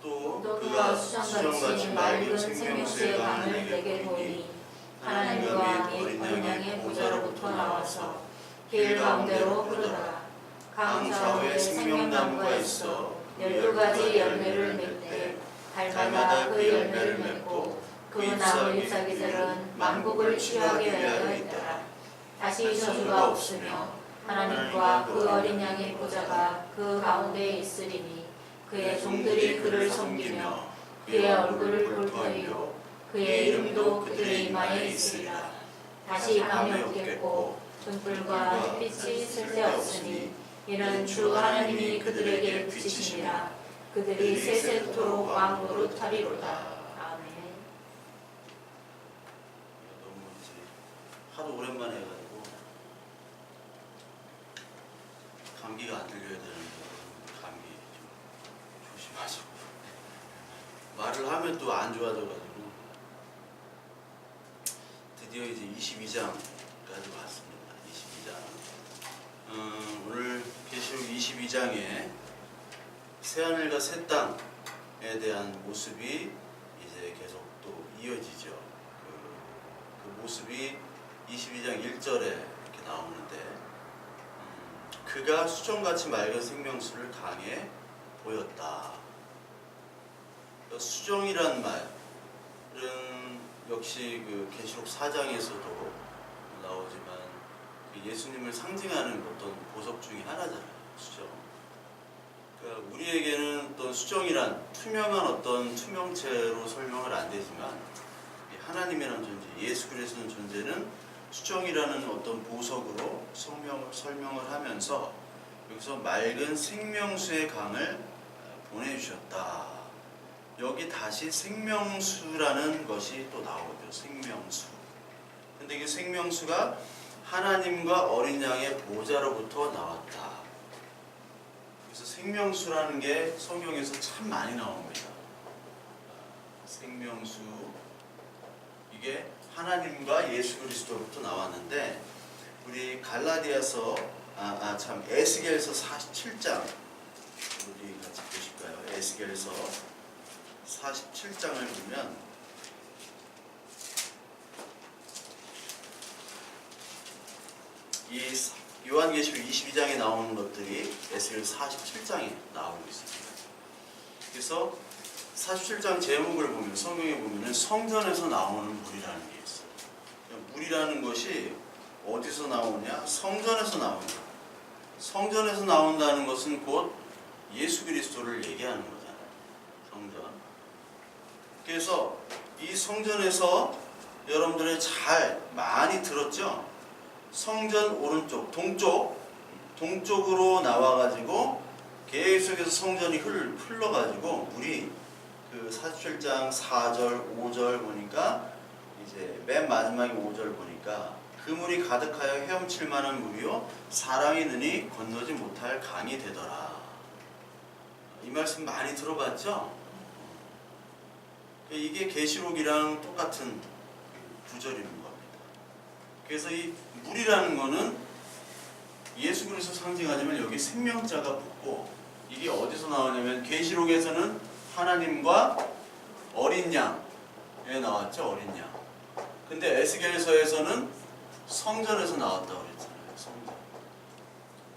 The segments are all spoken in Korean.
또 그가 수정같이 맑은 생명수의 강을 내게 보이니 하나님과 어린 양의 보좌로부터 나와서 길 가운데로 흐르더라. 강 좌우에 생명나무가 있어 12가지 열매를 맺되 달마다 그 열매를 맺고 그 나무 잎사귀들은 만국을 치유하게 하여 있더라. 다시 저주가 없으며 하나님과 그 어린 양의 보좌가 그 가운데에 있으리니 그의 종들이 그를 섬기며 그의 얼굴을 볼 터이요 그의 이름도 그들의 이마에 있으리라. 다시 밤이 없겠고 등불과 햇빛이 쓸데없으니 이는 주 하나님이 그들에게 비치시니라. 그들이 세세토록 왕으로 타리로다. 아멘. 너무 하도 오랜만에 해가지고 감기가 안 들려야 되는데 감기 좀 조심하시고 말을 하면 또 안 좋아져가지고 드디어 이제 22장까지 왔습니다. 22장. 오늘 계시록 22장에 새하늘과 새 땅에 대한 모습이 이제 계속 또 이어지죠. 그 모습이 22장 1절에 이렇게 나오는데 그가 수정같이 맑은 생명수를 강에 보였다. 수정이란 말은 역시 그 계시록 4장에서도 나오지만 그 예수님을 상징하는 어떤 보석 중에 하나잖아요. 수정. 그러니까 우리에게는 어떤 수정이란 투명한 어떤 투명체로 설명을 안 되지만 하나님이라는 존재, 예수 그리스도의 존재는 수정이라는 어떤 보석으로 설명을 하면서 여기서 맑은 생명수의 강을 보내주셨다. 여기 다시 생명수라는 것이 또 나오죠. 생명수. 근데 이 생명수가 하나님과 어린 양의 보좌로부터 나왔다. 그래서 생명수라는 게 성경에서 참 많이 나옵니다. 생명수. 이게 하나님과 예수 그리스도로부터 나왔는데 우리 갈라디아서 에스겔서 47장 우리 같이 보실까요? 에스겔서 47장을 보면 이 요한계시록 22장에 나오는 것들이 에스겔 47장에 나오고 있습니다. 그래서 47장 제목을 보면 성경에 보면 성전에서 나오는 물이라는 게 있어요. 물이라는 것이 어디서 나오냐? 성전에서 나옵니다. 성전에서 나온다는 것은 곧 예수 그리스도를 얘기하는 거잖아요. 성전. 그래서 이 성전에서 여러분들이 잘 많이 들었죠? 성전 오른쪽, 동쪽으로 나와가지고 계속해서 성전이 흘러가지고 물이 그 47장 4절, 5절 보니까 이제 맨 마지막에 5절 보니까 그 물이 가득하여 헤엄칠 만한 물이요 사람이 능히 건너지 못할 강이 되더라. 이 말씀 많이 들어봤죠? 이게 계시록이랑 똑같은 구절인 겁니다. 그래서 이 물이라는 거는 예수 그리스도 상징하자면 여기 생명자가 붙고 이게 어디서 나오냐면 계시록에서는 하나님과 어린 양에 나왔죠. 어린 양. 근데 에스겔서에서는 성전에서 나왔다고 그랬잖아요. 성전.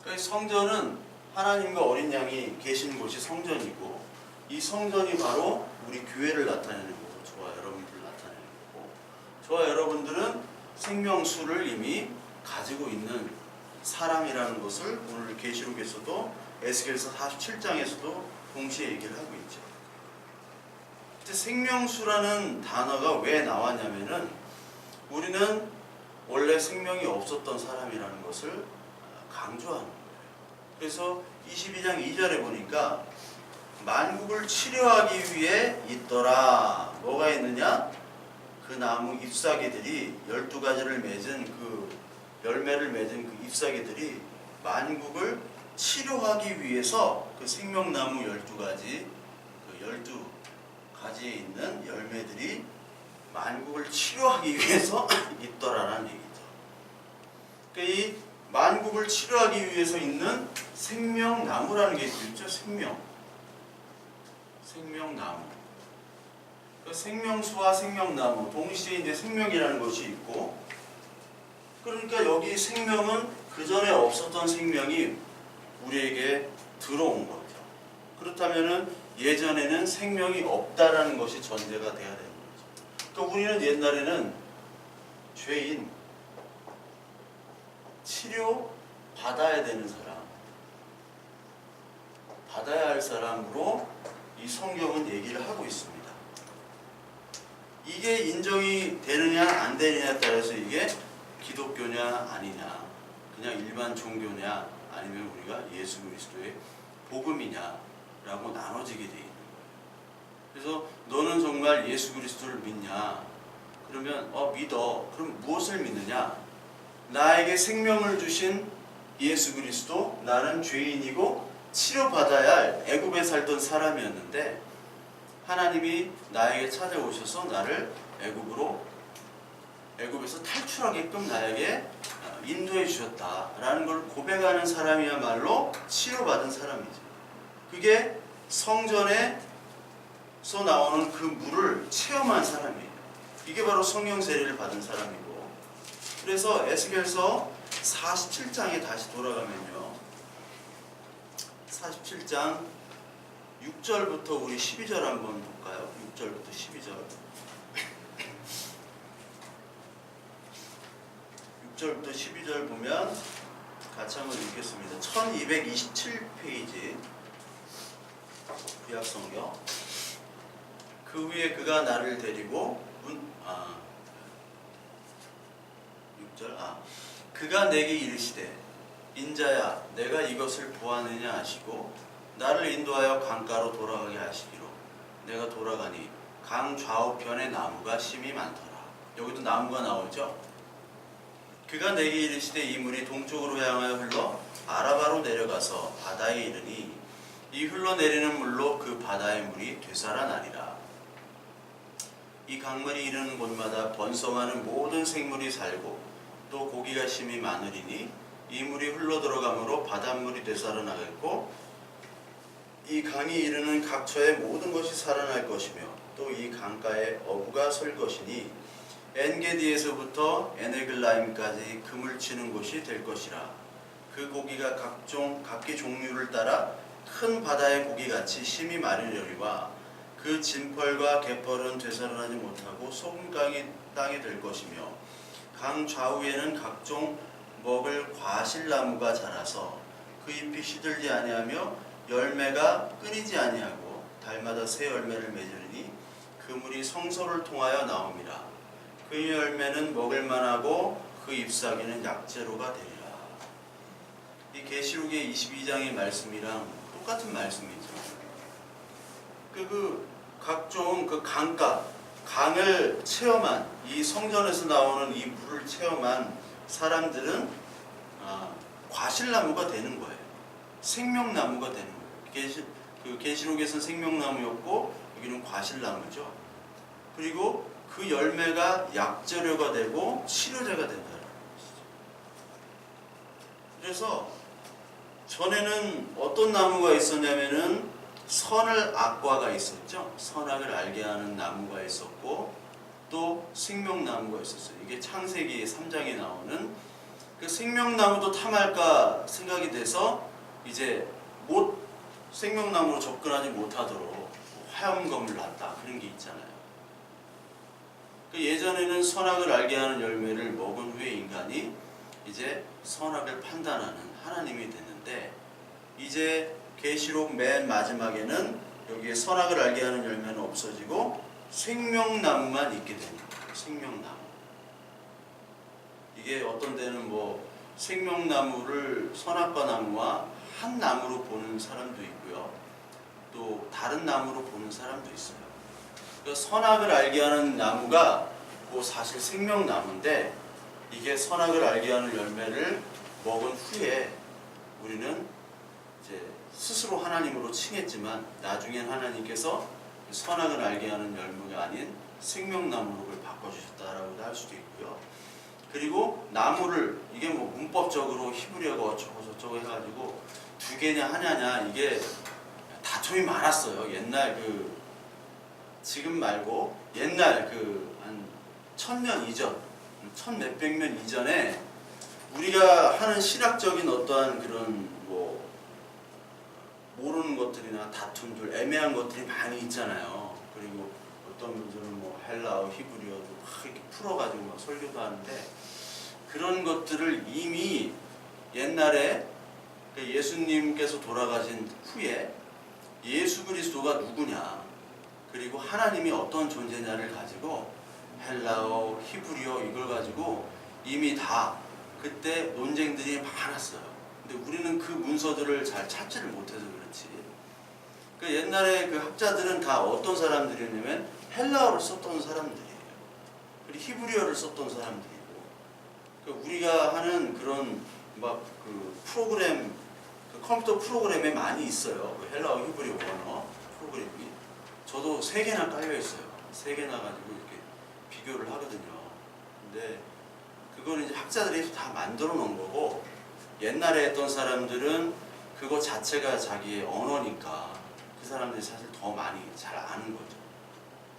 그러니까 성전은 하나님과 어린 양이 계신 곳이 성전이고 이 성전이 바로 우리 교회를 나타내는 거고 저와 여러분들을 나타내는 거고 저와 여러분들은 생명수를 이미 가지고 있는 사람이라는 것을 오늘 계시록에서도 에스겔서 47장에서도 동시에 얘기를 하고 있죠. 생명수라는 단어가 왜 나왔냐면은 우리는 원래 생명이 없었던 사람이라는 것을 강조하는 거예요. 그래서 22장 2절에 보니까 만국을 치료하기 위해 있더라. 뭐가 있느냐? 그 나무 잎사귀들이 12가지를 맺은 그 열매를 맺은 그 잎사귀들이 만국을 치료하기 위해서 그 생명나무 12가지 그 12가지에 있는 열매들이 만국을 치료하기 위해서 있더라라는 얘기죠. 그러니까 이 만국을 치료하기 위해서 있는 생명나무라는 게 있죠. 생명나무. 그 생명수와 생명나무 동시에 이제 생명이라는 것이 있고, 그러니까 여기 생명은 그 전에 없었던 생명이 우리에게 들어온 거죠. 그렇다면은 예전에는 생명이 없다라는 것이 전제가 돼야 되는 거죠. 그러니까 우리는 옛날에는 죄인, 치료 받아야 되는 사람, 받아야 할 사람으로 이 성경은 얘기를 하고 있습니다. 이게 인정이 되느냐 안 되느냐에 따라서 이게 기독교냐 아니냐, 그냥 일반 종교냐 아니면 우리가 예수 그리스도의 복음이냐라고 나눠지게 돼 있는 거예요. 그래서 너는 정말 예수 그리스도를 믿냐? 그러면 믿어. 그럼 무엇을 믿느냐? 나에게 생명을 주신 예수 그리스도, 나는 죄인이고 치료받아야 할 애굽에 살던 사람이었는데 하나님이 나에게 찾아오셔서 나를 애굽에서 탈출하게끔 나에게 인도해 주셨다라는 걸 고백하는 사람이야말로 치료받은 사람이죠. 그게 성전에서 나오는 그 물을 체험한 사람이에요. 이게 바로 성령 세례를 받은 사람이고, 그래서 에스겔서 47장에 다시 돌아가면요, 47장 6절부터 우리 12절 한번 볼까요? 6절부터 12절. 6절부터 12절 보면 같이 한번 읽겠습니다. 1227페이지 구약성경. 그 후에 그가 나를 데리고 6절. 그가 내게 이르시되 인자야 내가 이것을 보았느냐 하시고 나를 인도하여 강가로 돌아가게 하시기로 내가 돌아가니 강 좌우편에 나무가 심이 많더라. 여기도 나무가 나오죠. 그가 내게 이르시되 이 물이 동쪽으로 향하여 흘러 아라바로 내려가서 바다에 이르니 이 흘러내리는 물로 그 바다의 물이 되살아나리라. 이 강물이 이르는 곳마다 번성하는 모든 생물이 살고 또 고기가 심이 많으리니 이 물이 흘러들어가므로 바닷물이 되살아나겠고 이 강이 이르는 각처의 모든 것이 살아날 것이며 또 이 강가에 어부가 설 것이니 엔게디에서부터 에네글라임까지 그물 치는 곳이 될 것이라. 그 고기가 각기 종류를 따라 큰 바다의 고기같이 심이 마르려니와 그 진펄과 갯벌은 되살아나지 못하고 소금강이 땅이 될 것이며 강 좌우에는 각종 먹을 과실나무가 자라서 그 잎이 시들지 아니하며 열매가 끊이지 아니하고 달마다 새 열매를 맺으니 그 물이 성소를 통하여 나옵니다. 그 열매는 먹을만하고 그 잎사귀는 약재로가 되리라. 이 계시록의 22장의 말씀이랑 똑같은 말씀이죠. 각종 그 강을 체험한, 이 성전에서 나오는 이 물을 체험한 사람들은 과실나무가 되는 거예요. 생명나무가 되는 거예요. 계시록에서는 생명나무였고 여기는 과실나무죠. 그리고 그 열매가 약재료가 되고 치료제가 된다는 것이죠. 그래서 전에는 어떤 나무가 있었냐면은 선을 악과가 있었죠. 선악을 알게 하는 나무가 있었고 또 생명나무가 있었어요. 이게 창세기 3장에 나오는 그 생명나무도 탐할까 생각이 돼서 이제 생명나무로 접근하지 못하도록 화염검을 놨다, 그런 게 있잖아요. 예전에는 선악을 알게 하는 열매를 먹은 후에 인간이 이제 선악을 판단하는 하나님이 됐는데, 이제 계시록 맨 마지막에는 여기에 선악을 알게 하는 열매는 없어지고 생명나무만 있게 됩니다. 생명나무. 이게 어떤 데는 생명나무를 선악과 나무와 한 나무로 보는 사람도 있고요. 또 다른 나무로 보는 사람도 있어요. 선악을 알게 하는 나무가 사실 생명나무인데, 이게 선악을 알게 하는 열매를 먹은 후에 우리는 이제 스스로 하나님으로 칭했지만 나중엔 하나님께서 선악을 알게 하는 열매가 아닌 생명나무로 그걸 바꿔주셨다라고도 할 수도 있고요. 그리고 나무를 이게 문법적으로 히브리어가 어쩌고 저쩌고 해가지고 두 개냐 하냐냐 이게 다툼이 많았어요. 옛날 지금 말고 옛날 한 1000년 이전, 1000몇백 년 이전에 우리가 하는 신학적인 어떠한 그런 모르는 것들이나 다툼들, 애매한 것들이 많이 있잖아요. 그리고 어떤 분들은 헬라어, 히브리어도 막 이렇게 풀어가지고 막 설교도 하는데, 그런 것들을 이미 옛날에 예수님께서 돌아가신 후에 예수 그리스도가 누구냐, 그리고 하나님이 어떤 존재냐를 가지고 헬라어, 히브리어 이걸 가지고 이미 다 그때 논쟁들이 많았어요. 근데 우리는 그 문서들을 잘 찾지를 못해서 그렇지. 옛날에 그 학자들은 다 어떤 사람들이냐면 헬라어를 썼던 사람들이에요. 그리고 히브리어를 썼던 사람들이고. 우리가 하는 그런 프로그램, 컴퓨터 프로그램에 많이 있어요. 헬라어, 히브리어, 원어 프로그램이. 저도 3개나 깔려 있어요. 3개나 가지고 이렇게 비교를 하거든요. 근데 그거는 이제 학자들이 다 만들어 놓은 거고, 옛날에 했던 사람들은 그거 자체가 자기의 언어니까 그 사람들이 사실 더 많이 잘 아는 거죠.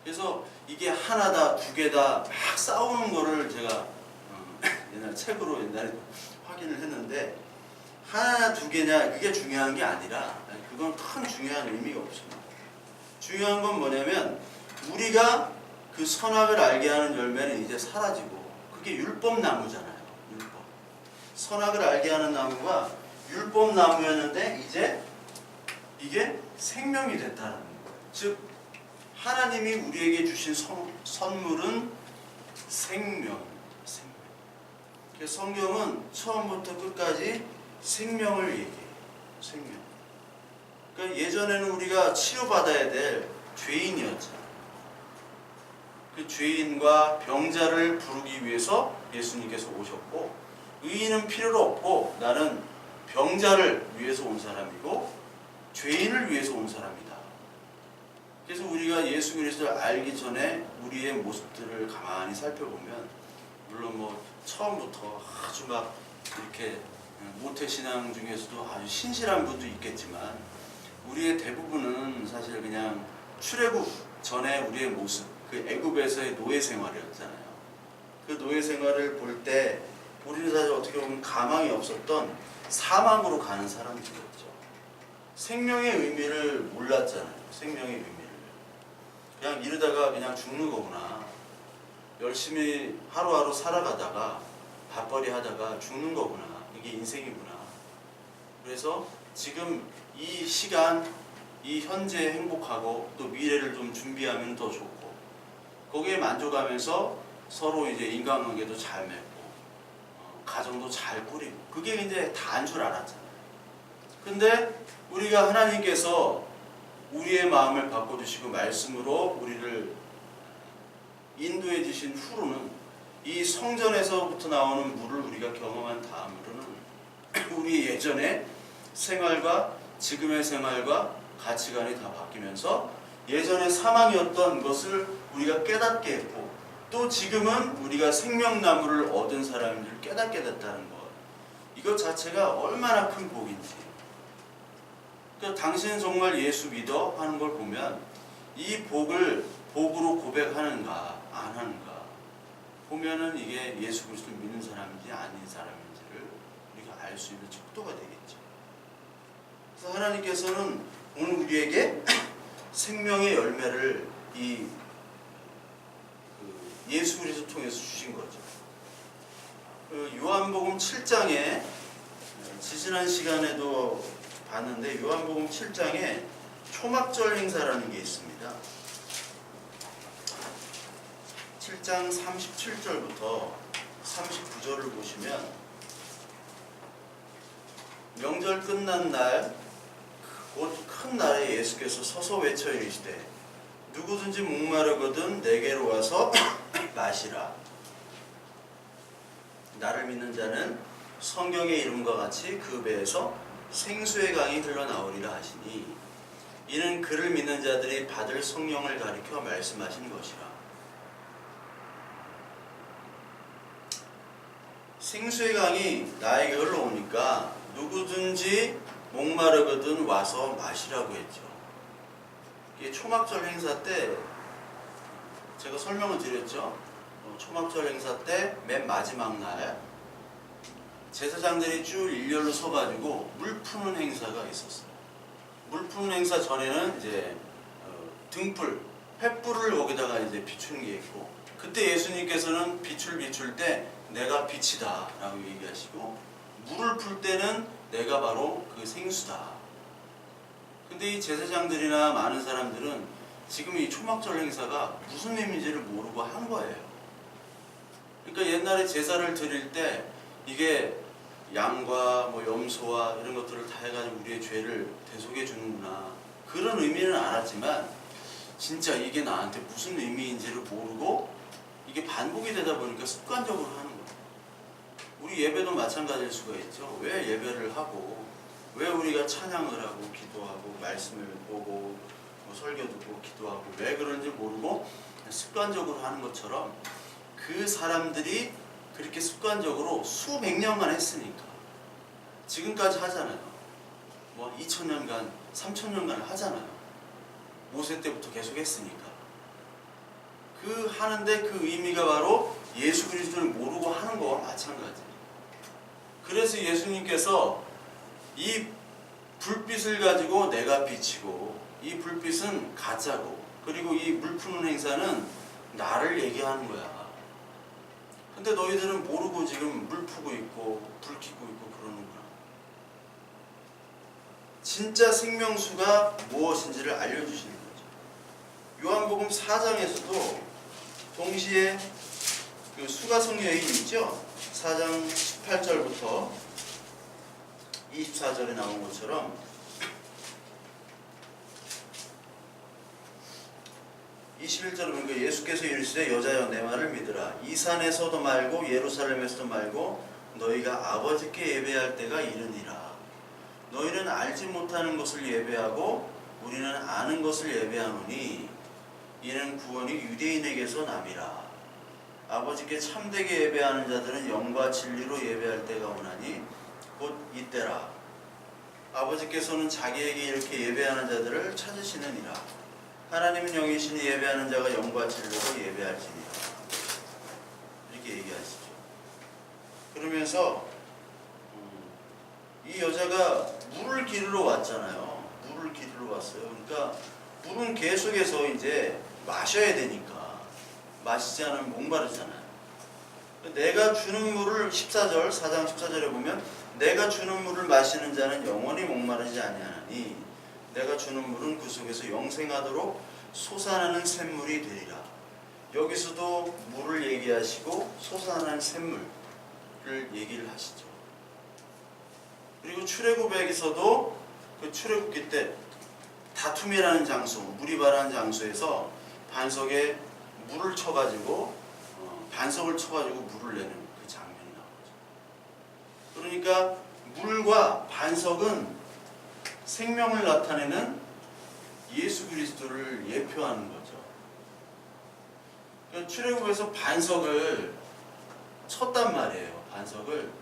그래서 이게 하나다, 2개다 막 싸우는 거를 제가 옛날 책으로 옛날에 확인을 했는데, 하나, 2개냐 그게 중요한 게 아니라, 그건 큰 중요한 의미가 없습니다. 중요한 건 뭐냐면 우리가 그 선악을 알게 하는 열매는 이제 사라지고, 그게 율법나무잖아요. 율법. 선악을 알게 하는 나무가 율법나무였는데 이제 이게 생명이 됐다는 거예요. 즉 하나님이 우리에게 주신 선물은 생명. 그래서 성경은 처음부터 끝까지 생명을 얘기해요. 생명. 그러니까 예전에는 우리가 치유받아야 될 죄인이었잖아요. 그 죄인과 병자를 부르기 위해서 예수님께서 오셨고, 의인은 필요로 없고 나는 병자를 위해서 온 사람이고 죄인을 위해서 온 사람이다. 그래서 우리가 예수 그리스도를 알기 전에 우리의 모습들을 가만히 살펴보면, 물론 처음부터 아주 막 이렇게 모태신앙 중에서도 아주 신실한 분도 있겠지만, 우리의 대부분은 사실 그냥 출애굽 전에 우리의 모습, 그 애굽에서의 노예 생활이었잖아요. 그 노예 생활을 볼 때 우리는 사실 어떻게 보면 가망이 없었던 사망으로 가는 사람들이었죠. 생명의 의미를 몰랐잖아요. 생명의 의미를. 그냥 이러다가 그냥 죽는 거구나. 열심히 하루하루 살아가다가 밥벌이 하다가 죽는 거구나. 이게 인생이구나. 그래서 지금 이 시간, 이 현재에 행복하고 또 미래를 좀 준비하면 더 좋고, 거기에 만족하면서 서로 이제 인간관계도 잘 맺고 가정도 잘 꾸리고, 그게 이제 다인 줄 알았잖아요. 근데 우리가 하나님께서 우리의 마음을 바꿔주시고 말씀으로 우리를 인도해 주신 후로는 이 성전에서부터 나오는 물을 우리가 경험한 다음으로는 우리 예전의 생활과 지금의 생활과 가치관이 다 바뀌면서 예전에 사망이었던 것을 우리가 깨닫게 했고, 또 지금은 우리가 생명나무를 얻은 사람인 줄 깨닫게 됐다는 것, 이것 자체가 얼마나 큰 복인지. 그러니까 당신은 정말 예수 믿어? 하는 걸 보면 이 복을 복으로 고백하는가 안 하는가 보면은 이게 예수 그리스도 믿는 사람인지 아닌 사람인지를 우리가 알 수 있는 척도가 되겠죠. 그래서 하나님께서는 오늘 우리에게 생명의 열매를 예수 그리스도 통해서 주신 거죠. 요한복음 7장에 지지난 시간에도 봤는데, 요한복음 7장에 초막절 행사라는 게 있습니다. 7장 37절부터 39절을 보시면, 명절 끝난 날 곧 큰 날에 예수께서 서서 외쳐 이르시되 누구든지 목마르거든 내게로 와서 마시라. 나를 믿는 자는 성경의 이름과 같이 그 배에서 생수의 강이 흘러나오리라 하시니, 이는 그를 믿는 자들이 받을 성령을 가리켜 말씀하신 것이라. 생수의 강이 나에게 흘러오니까 누구든지 목마르거든 와서 마시라고 했죠. 이 초막절 행사 때 제가 설명을 드렸죠. 초막절 행사 때 맨 마지막 날 제사장들이 쭉 일렬로 서가지고 물 푸는 행사가 있었어요. 물 푸는 행사 전에는 이제 등불, 횃불을 거기다가 이제 비추는 게 있고, 그때 예수님께서는 빛을 비출 때 내가 빛이다 라고 얘기하시고, 물을 풀 때는 내가 바로 그 생수다. 근데 이 제사장들이나 많은 사람들은 지금 이 초막절 행사가 무슨 의미인지를 모르고 한 거예요. 그러니까 옛날에 제사를 드릴 때 이게 양과 뭐 염소와 이런 것들을 다 해가지고 우리의 죄를 대속해 주는구나, 그런 의미는 알았지만 진짜 이게 나한테 무슨 의미인지를 모르고 이게 반복이 되다 보니까 습관적으로 하는 거예요. 우리 예배도 마찬가지일 수가 있죠. 왜 예배를 하고, 왜 우리가 찬양을 하고 기도하고 말씀을 보고 뭐 설교 듣고 기도하고 왜 그런지 모르고 습관적으로 하는 것처럼, 그 사람들이 그렇게 습관적으로 수백 년간 했으니까 지금까지 하잖아요. 뭐 2000년간 3000년간 하잖아요. 모세 때부터 계속 했으니까. 그 하는데 그 의미가 바로 예수 그리스도를 모르고 하는 거와 마찬가지예요. 그래서 예수님께서 이 불빛을 가지고 내가 빛이고, 이 불빛은 가짜고, 그리고 이 물 푸는 행사는 나를 얘기하는 거야. 근데 너희들은 모르고 지금 물 푸고 있고 불 켜고 있고 그러는구나. 진짜 생명수가 무엇인지를 알려주시는 거죠. 요한복음 4장에서도 동시에 그 수가성 여인 있죠? 4장 18절부터 24절에 나온 것처럼 21절에 보니까 예수께서 이르시되 여자여 내 말을 믿으라. 이 산에서도 말고 예루살렘에서도 말고 너희가 아버지께 예배할 때가 이르니라. 너희는 알지 못하는 것을 예배하고 우리는 아는 것을 예배하노니 이는 구원이 유대인에게서 남이라. 아버지께 참되게 예배하는 자들은 영과 진리로 예배할 때가 오나니 곧 이때라. 아버지께서는 자기에게 이렇게 예배하는 자들을 찾으시느니라. 하나님은 영이시니 예배하는 자가 영과 진리로 예배할지니라. 이렇게 얘기하시죠. 그러면서 이 여자가 물을 기르러 왔잖아요. 물을 기르러 왔어요. 그러니까 물은 계속해서 이제 마셔야 되니까, 마시지 않으면 목마르잖아요. 내가 주는 물을 14절, 4장 14절에 보면 내가 주는 물을 마시는 자는 영원히 목마르지 아니하나니 내가 주는 물은 그 속에서 영생하도록 솟아나는 샘물이 되리라. 여기서도 물을 얘기하시고 솟아나는 샘물을 얘기를 하시죠. 그리고 출애굽에서도 그 출애굽기 때 다툼이라는 장소, 무리바라는 장소에서 반석에 물을 쳐가지고 반석을 쳐가지고 물을 내는 그 장면이 나오죠. 그러니까 물과 반석은 생명을 나타내는 예수 그리스도를 예표하는 거죠. 그러니까 출애굽에서 반석을 쳤단 말이에요. 반석을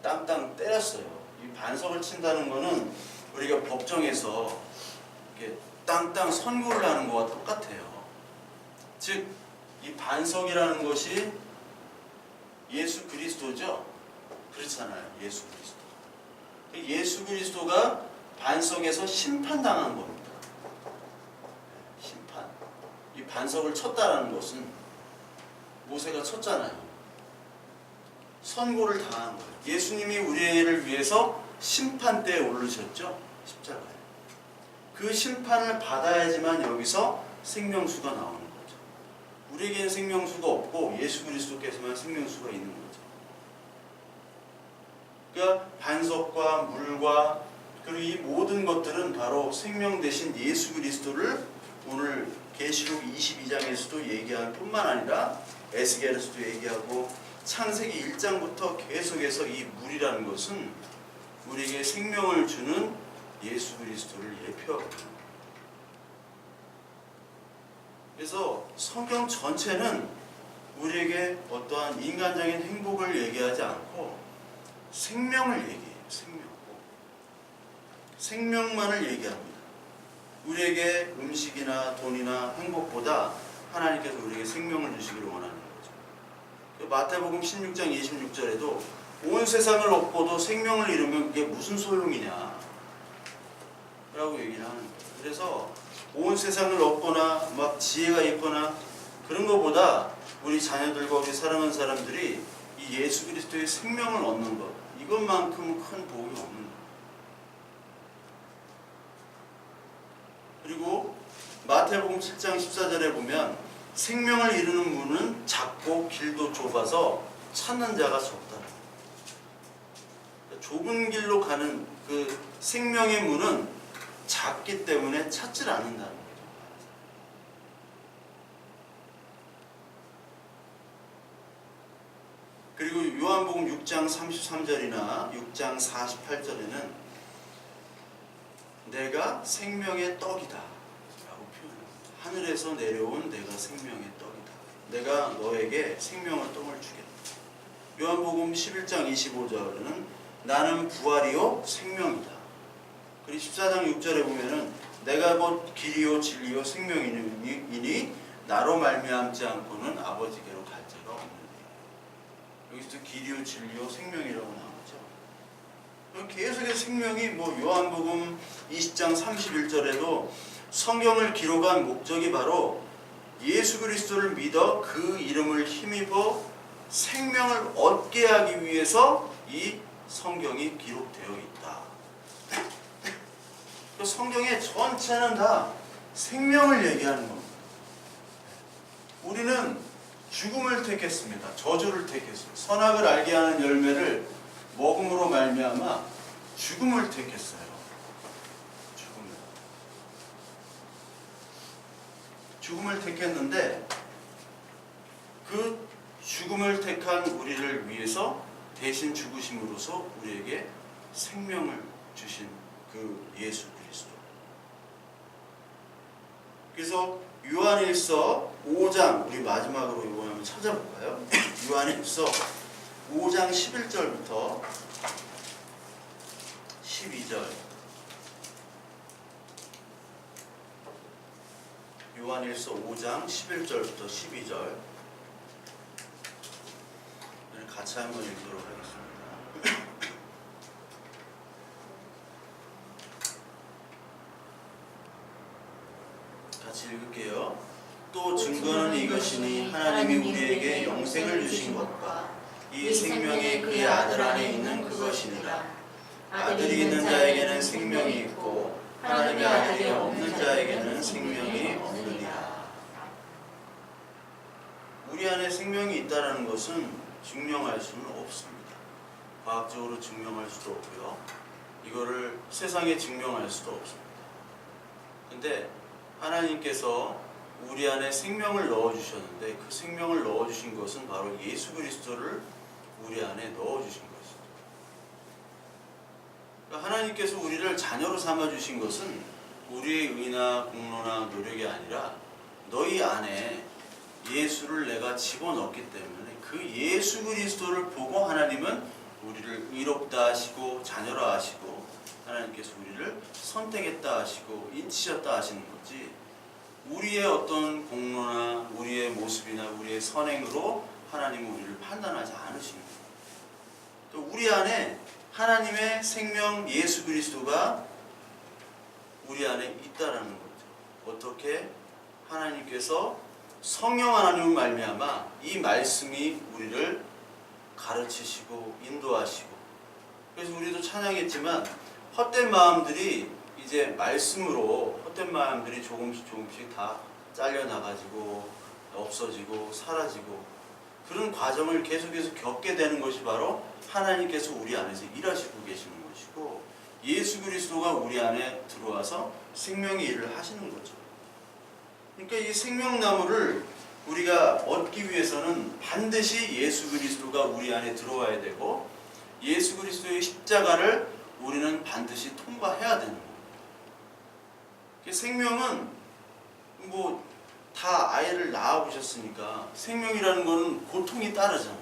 땅땅 때렸어요. 이 반석을 친다는 거는 우리가 법정에서 이렇게 땅땅 선고를 하는 거와 똑같아요. 즉, 이 반석이라는 것이 예수 그리스도죠. 그렇잖아요. 예수 그리스도. 예수 그리스도가 반석에서 심판당한 겁니다. 심판. 이 반석을 쳤다라는 것은 모세가 쳤잖아요. 선고를 당한 거예요. 예수님이 우리를 위해서 심판대에 오르셨죠. 십자가에. 그 심판을 받아야지만 여기서 생명수가 나오는 거죠. 우리에게는 생명수가 없고 예수 그리스도께서만 생명수가 있는 거죠. 그러니까 반석과 물과 그리고 이 모든 것들은 바로 생명 대신 예수 그리스도를 오늘 계시록 22장에서도 얘기할 뿐만 아니라 에스겔에서도 얘기하고 창세기 1장부터 계속해서 이 물이라는 것은 우리에게 생명을 주는 예수 그리스도를 예표하거든요. 그래서 성경 전체는 우리에게 어떠한 인간적인 행복을 얘기하지 않고 생명을 얘기해요. 생명만을 얘기합니다. 우리에게 음식이나 돈이나 행복보다 하나님께서 우리에게 생명을 주시기를 원하는 거죠. 마태복음 16장 26절에도 온 세상을 얻고도 생명을 잃으면 그게 무슨 소용이냐 라고 얘기를 하는 거예요. 그래서 온 세상을 얻거나 막 지혜가 있거나 그런 것보다 우리 자녀들과 우리 사랑하는 사람들이 이 예수 그리스도의 생명을 얻는 것, 이것만큼 큰 복이 없는 거예요. 그리고 마태복음 7장 14절에 보면 생명을 이루는 문은 작고 길도 좁아서 찾는 자가 적다. 좁은 길로 가는 그 생명의 문은 작기 때문에 찾질 않는다는 거죠. 그리고 요한복음 6장 33절이나 6장 48절에는 내가 생명의 떡이다 라고 표현합니다. 하늘에서 내려온 내가 생명의 떡이다. 내가 너에게 생명의 떡을 주겠다. 요한복음 11장 25절에는 나는 부활이요 생명이다. 그리고 14장 6절에 보면은 내가 곧 길이요 진리요 생명이니 나로 말미암지 않고는 아버지께로 갈 자가 없느니라. 여기서 길이요 진리요 생명이라고 나오죠. 계속해서 생명이 요한복음 20장 31절에도 성경을 기록한 목적이 바로 예수 그리스도를 믿어 그 이름을 힘입어 생명을 얻게 하기 위해서 이 성경이 기록되어 있다. 그 성경의 전체는 다 생명을 얘기하는 겁니다. 우리는 죽음을 택했습니다. 저주를 택했습니다. 선악을 알게 하는 열매를 먹음으로 말미암아 죽음을 택했어요. 죽음을 택했는데 그 죽음을 택한 우리를 위해서 대신 죽으심으로써 우리에게 생명을 주신 그 예수 그리스도. 그래서 요한일서 5장, 우리 마지막으로 이거 한번 찾아볼까요? 요한일서 5장 11절부터 12절. 요한일서 5장 11절부터 12절. 같이 한번 읽도록 하겠습니다. 같이 읽을게요. 또 증거는 이것이니 하나님이 우리에게 영생을 주신 것과 이 생명이 그의 아들 안에 있는 그것이니라. 아들이 있는 자에게는 생명이 있고 하나님의 아들이 없는 자에게는 생명이 없느니라. 우리 안에 생명이 있다는 것은 증명할 수는 없습니다. 과학적으로 증명할 수도 없고요. 이거를 세상에 증명할 수도 없습니다. 근데 하나님께서 우리 안에 생명을 넣어주셨는데 그 생명을 넣어주신 것은 바로 예수 그리스도를 우리 안에 넣어주신 것입니다. 그러니까 하나님께서 우리를 자녀로 삼아주신 것은 우리의 의나 공로나 노력이 아니라 너희 안에 예수를 내가 집어넣기 때문에 그 예수 그리스도를 보고 하나님은 우리를 의롭다 하시고 자녀라 하시고 하나님께서 우리를 선택했다 하시고 인치셨다 하시는 거지, 우리의 어떤 공로나 우리의 모습이나 우리의 선행으로 하나님은 우리를 판단하지 않으십니다. 또 우리 안에 하나님의 생명 예수 그리스도가 우리 안에 있다라는 거죠. 어떻게? 하나님께서 성령 하나님을 말미암아 이 말씀이 우리를 가르치시고 인도하시고, 그래서 우리도 찬양했지만 헛된 마음들이 이제 말씀으로 헛된 마음들이 조금씩 다 잘려나가지고 없어지고 사라지고 그런 과정을 계속해서 겪게 되는 것이 바로 하나님께서 우리 안에서 일하시고 계시는 것이고 예수 그리스도가 우리 안에 들어와서 생명의 일을 하시는 거죠. 그러니까 이 생명나무를 우리가 얻기 위해서는 반드시 예수 그리스도가 우리 안에 들어와야 되고 예수 그리스도의 십자가를 우리는 반드시 통과해야 되는 거예요. 생명은 다 아이를 낳아보셨으니까 생명이라는 것은 고통이 따르잖아요.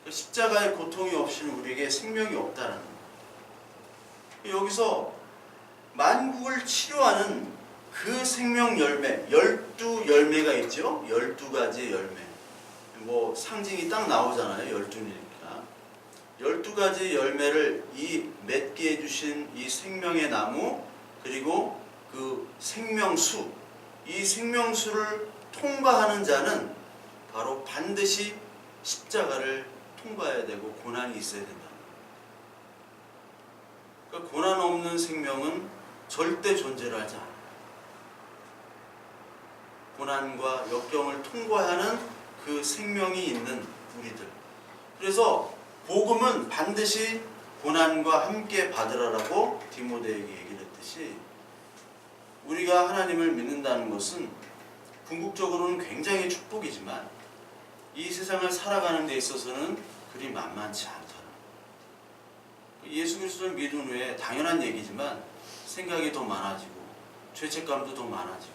십자가의 고통이 없이는 우리에게 생명이 없다는 거예요. 여기서 만국을 치료하는 그 생명 열매, 12열매가 있죠. 12가지의 열매. 뭐 상징이 딱 나오잖아요. 12니까. 12가지 열매를 이 맺게 해주신 이 생명의 나무, 그리고 그 생명수, 이 생명수를 통과하는 자는 바로 반드시 십자가를 통과해야 되고 고난이 있어야 된다. 그러니까 고난 없는 생명은 절대 존재를 하지 않아요. 고난과 역경을 통과하는 그 생명이 있는 우리들. 그래서 복음은 반드시 고난과 함께 받으라라고 디모데에게 얘기를 했듯이, 우리가 하나님을 믿는다는 것은 궁극적으로는 굉장히 축복이지만 이 세상을 살아가는 데 있어서는 그리 만만치 않다. 예수 그리스도를 믿은 후에 당연한 얘기지만 생각이 더 많아지고 죄책감도 더 많아지고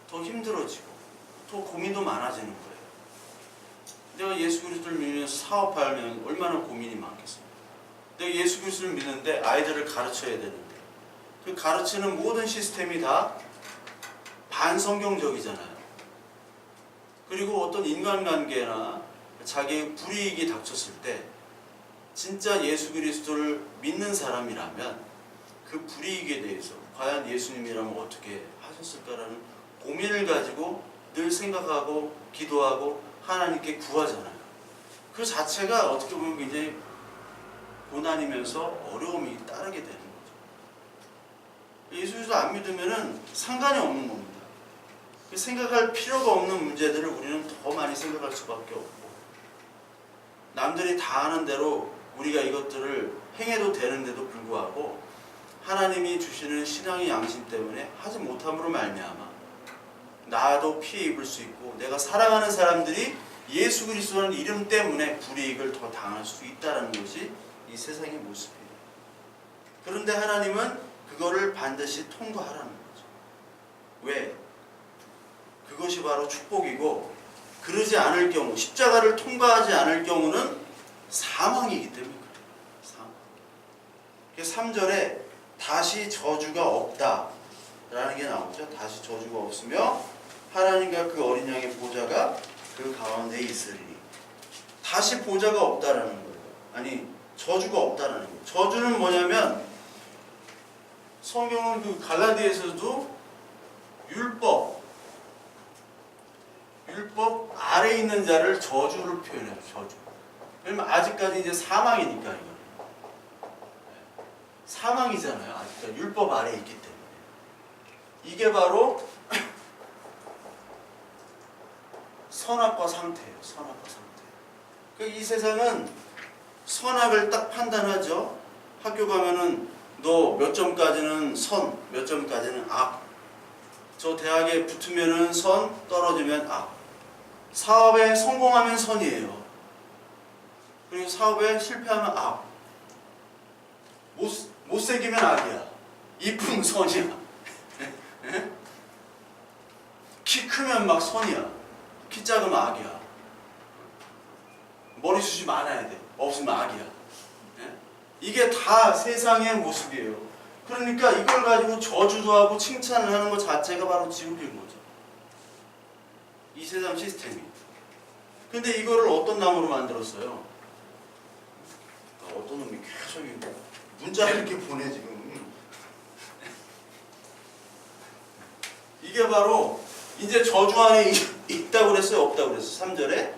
더 힘들어지고 더 고민도 많아지는 거예요. 내가 예수 그리스도를 믿으면서 사업하면 얼마나 고민이 많겠어요. 내가 예수 그리스도를 믿는데 아이들을 가르쳐야 되는데 그 가르치는 모든 시스템이 다 반성경적이잖아요. 그리고 어떤 인간관계나 자기의 불이익이 닥쳤을 때 진짜 예수 그리스도를 믿는 사람이라면 그 불이익에 대해서 과연 예수님이라면 어떻게 하셨을까라는 고민을 가지고 늘 생각하고 기도하고 하나님께 구하잖아요. 그 자체가 어떻게 보면 굉장히 고난이면서 어려움이 따르게 되는 거죠. 예수 그리스도 안 믿으면은 상관이 없는 겁니다. 생각할 필요가 없는 문제들을 우리는 더 많이 생각할 수밖에 없고, 남들이 다 하는 대로 우리가 이것들을 행해도 되는데도 불구하고 하나님이 주시는 신앙의 양심 때문에 하지 못함으로 말미암아 나도 피해 입을 수 있고, 내가 사랑하는 사람들이 예수 그리스도라는 이름 때문에 불이익을 더 당할 수 있다는 것이 이 세상의 모습이에요. 그런데 하나님은 그거를 반드시 통과하라는 거죠. 왜? 그것이 바로 축복이고, 그러지 않을 경우, 십자가를 통과하지 않을 경우는 사망이기 때문에 그래요. 사망. 3절에 다시 저주가 없다 라는 게 나오죠. 다시 저주가 없으며 하나님과 그 어린 양의 보좌가 그 가운데 있으리니. 다시 보좌가 없다라는 거예요. 아니, 저주가 없다라는 거예요. 저주는 뭐냐면, 성경은 그 갈라디아에서도 율법 아래 있는 자를 저주를 표현해요. 저주. 왜냐면 아직까지 이제 사망이니까 이거는. 사망이잖아요. 아직까지 율법 아래 있기 때문에. 이게 바로 선악과 상태예요. 선악과 상태. 이 세상은 선악을 딱 판단하죠. 학교 가면은 너 몇 점까지는 선, 몇 점까지는 악. 저 대학에 붙으면은 선, 떨어지면 악. 사업에 성공하면 선이에요. 그리고 사업에 실패하면 악. 못생기면 악이야. 이쁜 선이야. 키 크면 막 선이야. 키 작으면 악이야. 머리숱이 많아야 돼. 없으면 악이야. 이게 다 세상의 모습이에요. 그러니까 이걸 가지고 저주도 하고 칭찬을 하는 것 자체가 바로 지옥인 거죠. 이 세상 시스템이. 근데 이거를 어떤 나무로 만들었어요? 어떤 놈이 계속 문자를 이렇게 보내 지금. 이게 바로 이제 저주 안에 있다고 그랬어요? 없다고 그랬어요? 3절에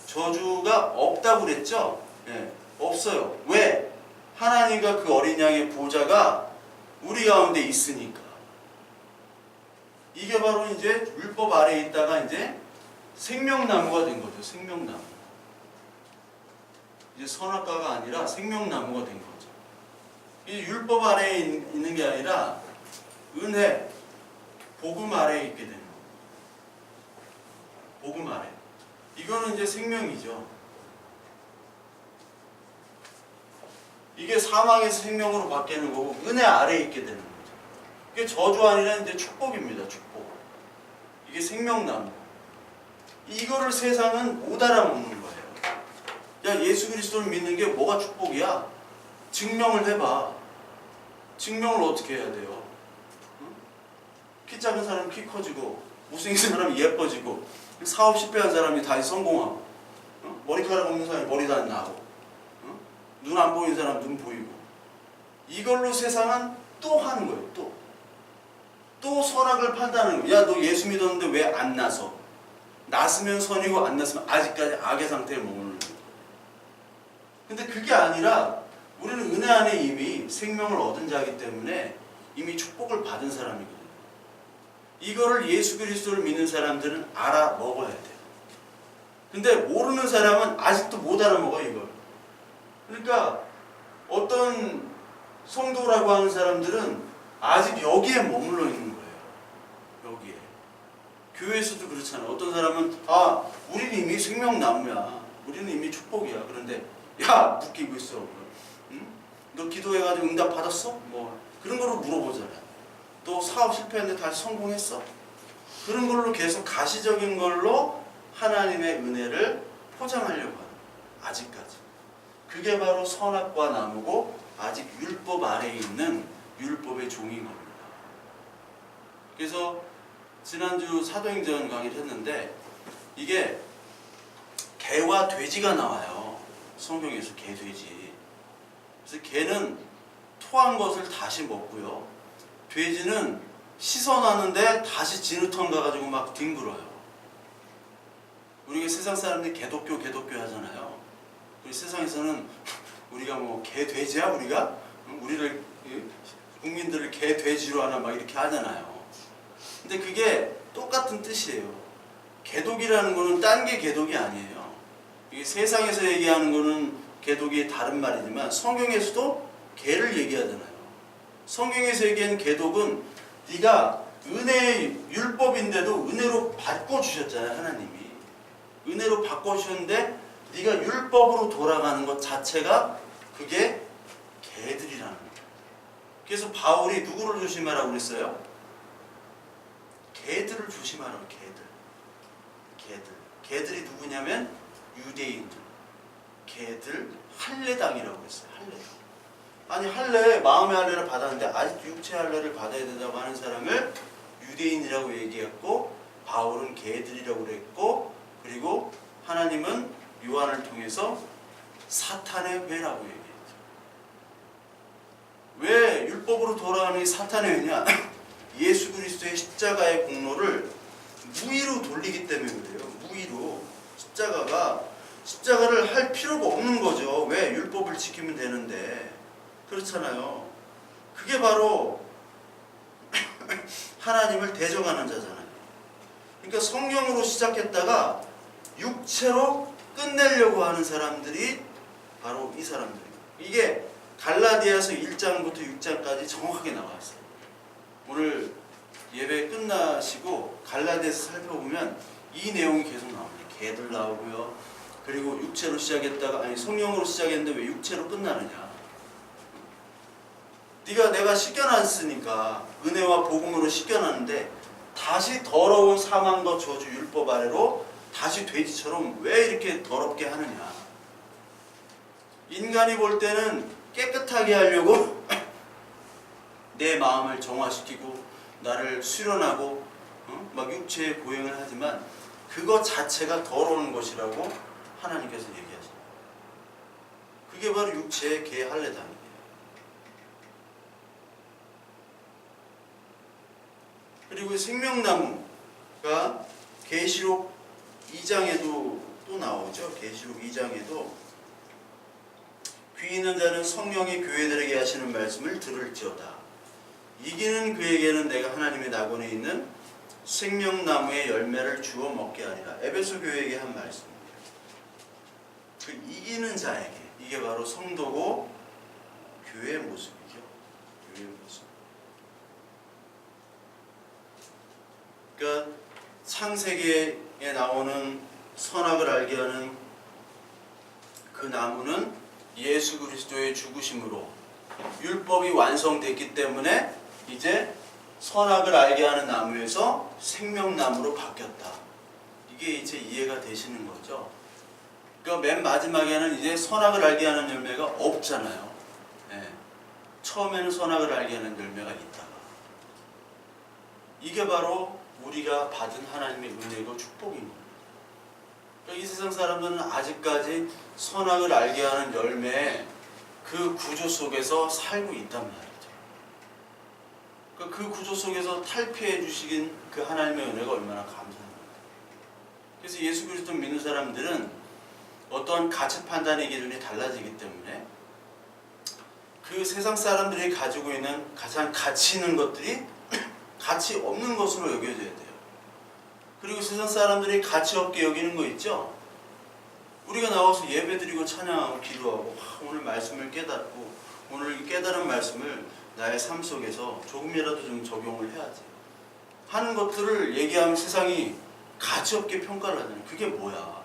저주가 없다고 그랬죠? 네, 없어요. 왜? 하나님과 그 어린 양의 보좌가 우리 가운데 있으니까. 이게 바로 이제 율법 아래에 있다가 이제 생명나무가 된 거죠. 생명나무. 이제 선악과가 아니라 생명나무가 된 거죠. 이 율법 아래에 있는 게 아니라 은혜, 복음 아래에 있게 되는 거예요. 복음 아래. 이거는 이제 생명이죠. 이게 사망에서 생명으로 바뀌는 거고 은혜 아래에 있게 되는 거죠. 이게 저주 아니라 이제 축복입니다. 축복. 이게 생명나무. 이거를 세상은 못 알아먹는 거예요. 야, 예수 그리스도를 믿는 게 뭐가 축복이야? 증명을 해봐. 증명을 어떻게 해야 돼요? 키 작은 사람 키 커지고, 못생긴 사람이 예뻐지고, 사업 실패한 사람이 다시 성공하고, 머리카락 없는 사람이 머리도 안 나고, 눈 안 보이는 사람 눈 보이고, 이걸로 세상은 또 하는 거예요. 또 선악을 판단하는 거예요. 야, 너 예수 믿었는데 왜 안 나서? 났으면 선이고 안 났으면 아직까지 악의 상태에 머무르는 거예요. 근데 그게 아니라 우리는 은혜 안에 이미 생명을 얻은 자이기 때문에 이미 축복을 받은 사람이거든요. 이거를 예수 그리스도를 믿는 사람들은 알아 먹어야 돼요. 근데 모르는 사람은 아직도 못 알아먹어 이걸. 그러니까 어떤 성도라고 하는 사람들은 아직 여기에 머물러 있는 거예요. 여기에. 교회에서도 그렇잖아요. 어떤 사람은 우리는 이미 생명나무야. 우리는 이미 축복이야. 그런데 야, 묶이고 있어. 응? 너 기도해가지고 응답 받았어? 뭐 그런 거로 물어보잖아요. 너 사업 실패했는데 다시 성공했어? 그런 걸로 계속 가시적인 걸로 하나님의 은혜를 포장하려고 하는 아직까지. 그게 바로 선악과 나무고 아직 율법 아래에 있는 율법의 종인 겁니다. 그래서 지난주 사도행전 강의를 했는데 이게 개와 돼지가 나와요. 성경에서 개, 돼지. 그래서 개는 토한 것을 다시 먹고요. 돼지는 씻어놨는데 다시 진흙탕 가가지고 막 뒹굴어요. 우리가 세상 사람들이 개독교 하잖아요. 우리 세상에서는 우리가 뭐 개, 돼지야 우리가? 우리를 국민들을 개, 돼지로 하나 막 이렇게 하잖아요. 근데 그게 똑같은 뜻이에요. 개독이라는 거는 딴 게 개독이 아니에요. 이게 세상에서 얘기하는 거는 개독이 다른 말이지만 성경에서도 개를 얘기하잖아요. 성경에서 얘기하는 개독은 네가 은혜의 율법인데도 은혜로 바꿔주셨잖아요. 하나님이 은혜로 바꿔주셨는데 네가 율법으로 돌아가는 것 자체가 그게 개들이라는 거예요. 그래서 바울이 누구를 조심하라고 그랬어요? 개들을 조심하라고. 개들이 누구냐면 유대인들. 개들 할례당이라고 했어요. 할례당. 아니 할례, 마음의 할례를 받았는데 아직도 육체 할례를 받아야 된다고 하는 사람을 유대인이라고 얘기했고, 바울은 개들이라고 그랬고, 그리고 하나님은 요한을 통해서 사탄의 회라고 얘기했죠. 왜 율법으로 돌아가는 게 사탄의 회냐? 예수 그리스도의 십자가의 공로를 무의로 돌리기 때문에 그래요. 무의로. 십자가를 할 필요가 없는 거죠. 왜? 율법을 지키면 되는데. 그렇잖아요. 그게 바로 하나님을 대적하는 자잖아요. 그러니까 성령으로 시작했다가 육체로 끝내려고 하는 사람들이 바로 이 사람들이에요. 이게 갈라디아서 1장부터 6장까지 정확하게 나와 있어요. 오늘 예배 끝나시고 갈라디아서 살펴보면 이 내용이 계속 나옵니다. 개들 나오고요. 그리고 육체로 시작했다가 성령으로 시작했는데 왜 육체로 끝나느냐? 내가 씻겨놨으니까 은혜와 복음으로 씻겨놨는데 다시 더러운 사망과 저주 율법 아래로 다시 돼지처럼 왜 이렇게 더럽게 하느냐? 인간이 볼 때는 깨끗하게 하려고 내 마음을 정화시키고 나를 수련하고 막 육체의 고행을 하지만 그것 자체가 더러운 것이라고 하나님께서 얘기하십니다. 그게 바로 육체의 개 할례당이에요. 그리고 생명나무가 계시록 2장에도 또 나오죠. 계시록 2장에도 귀 있는 자는 성령이 교회들에게 하시는 말씀을 들을지어다. 이기는 그에게는 내가 하나님의 낙원에 있는 생명나무의 열매를 주어 먹게 하리라. 에베소 교회에게 한 말씀입니다. 그 이기는 자에게, 이게 바로 성도고 교회의 모습이죠. 교회의 모습. 그러니까 창세기에 나오는 선악을 알게 하는 그 나무는 예수 그리스도의 죽으심으로 율법이 완성됐기 때문에 이제 선악을 알게 하는 나무에서 생명나무로 바뀌었다. 이게 이제 이해가 되시는 거죠. 그러니까 맨 마지막에는 이제 선악을 알게 하는 열매가 없잖아요. 처음에는 선악을 알게 하는 열매가 있다가 이게 바로 우리가 받은 하나님의 은혜고 축복인 겁니다. 그러니까 이 세상 사람들은 아직까지 선악을 알게 하는 열매의 그 구조 속에서 살고 있단 말이죠. 그러니까 그 구조 속에서 탈피해 주시긴 그 하나님의 은혜가 얼마나 감사합니다. 그래서 예수 그리스도 믿는 사람들은 어떠한 가치 판단의 기준이 달라지기 때문에 그 세상 사람들이 가지고 있는 가장 가치 있는 것들이 가치 없는 것으로 여겨져야 돼요. 그리고 세상 사람들이 가치 없게 여기는 거 있죠? 우리가 나와서 예배드리고 찬양하고 기도하고 오늘 말씀을 깨닫고 오늘 깨달은 말씀을 나의 삶 속에서 조금이라도 좀 적용을 해야지 하는 것들을 얘기하면 세상이 가치 없게 평가를 하잖아요. 그게 뭐야?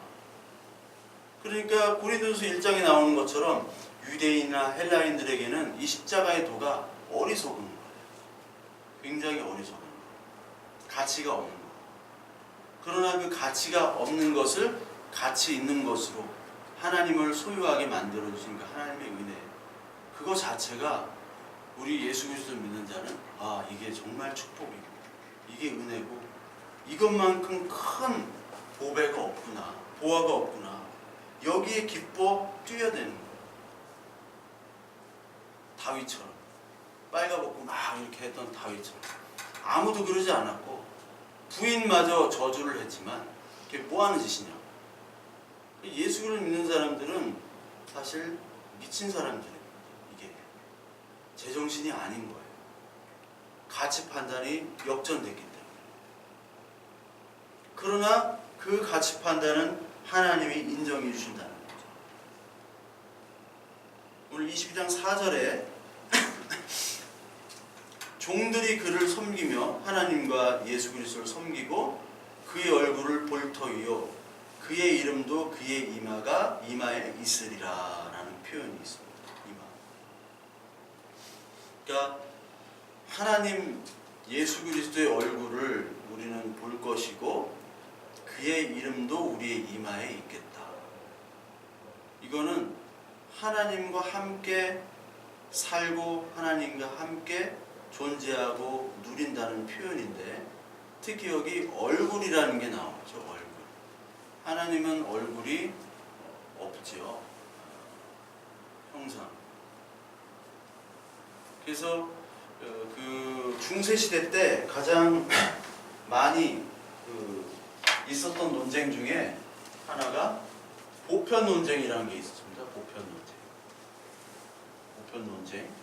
그러니까 고린도전서 1장에 나오는 것처럼 유대인이나 헬라인들에게는 이 십자가의 도가 어리석은 거예요. 굉장히 어리석은 거예요. 가치가 없는 거예요. 그러나 그 가치가 없는 것을 가치 있는 것으로 하나님을 소유하게 만들어주신 그 하나님의 은혜, 그거 자체가 우리 예수 그리스도 믿는 자는 아, 이게 정말 축복이고 이게 은혜고 이것만큼 큰 보배가 없구나, 보화가 없구나, 여기에 기뻐 뛰어야 되는 거예요. 다윗처럼 빨가벗고 막 이렇게 했던 다윗처럼 아무도 그러지 않았고 부인마저 저주를 했지만 그게 뭐하는 짓이냐. 예수를 믿는 사람들은 사실 미친 사람들이에요. 이게 제정신이 아닌 거예요. 가치 판단이 역전됐기 때문에. 그러나 그 가치 판단은 하나님이 인정해 주신다는 거죠. 오늘 22장 4절에 종들이 그를 섬기며 하나님과 예수 그리스도를 섬기고 그의 얼굴을 볼 터이요 그의 이름도 그의 이마에 있으리라 라는 표현이 있습니다. 이마. 그러니까 하나님 예수 그리스도의 얼굴을 우리는 볼 것이고 그의 이름도 우리의 이마에 있겠다. 이거는 하나님과 함께 살고 하나님과 함께 존재하고 누린다는 표현인데 특히 여기 얼굴이라는 게 나오죠. 얼굴. 하나님은 얼굴이 없죠. 형상. 그래서 그 중세시대 때 가장 많이 있었던 논쟁 중에 하나가 보편 논쟁이라는 게 있었습니다. 보편 논쟁. 보편 논쟁.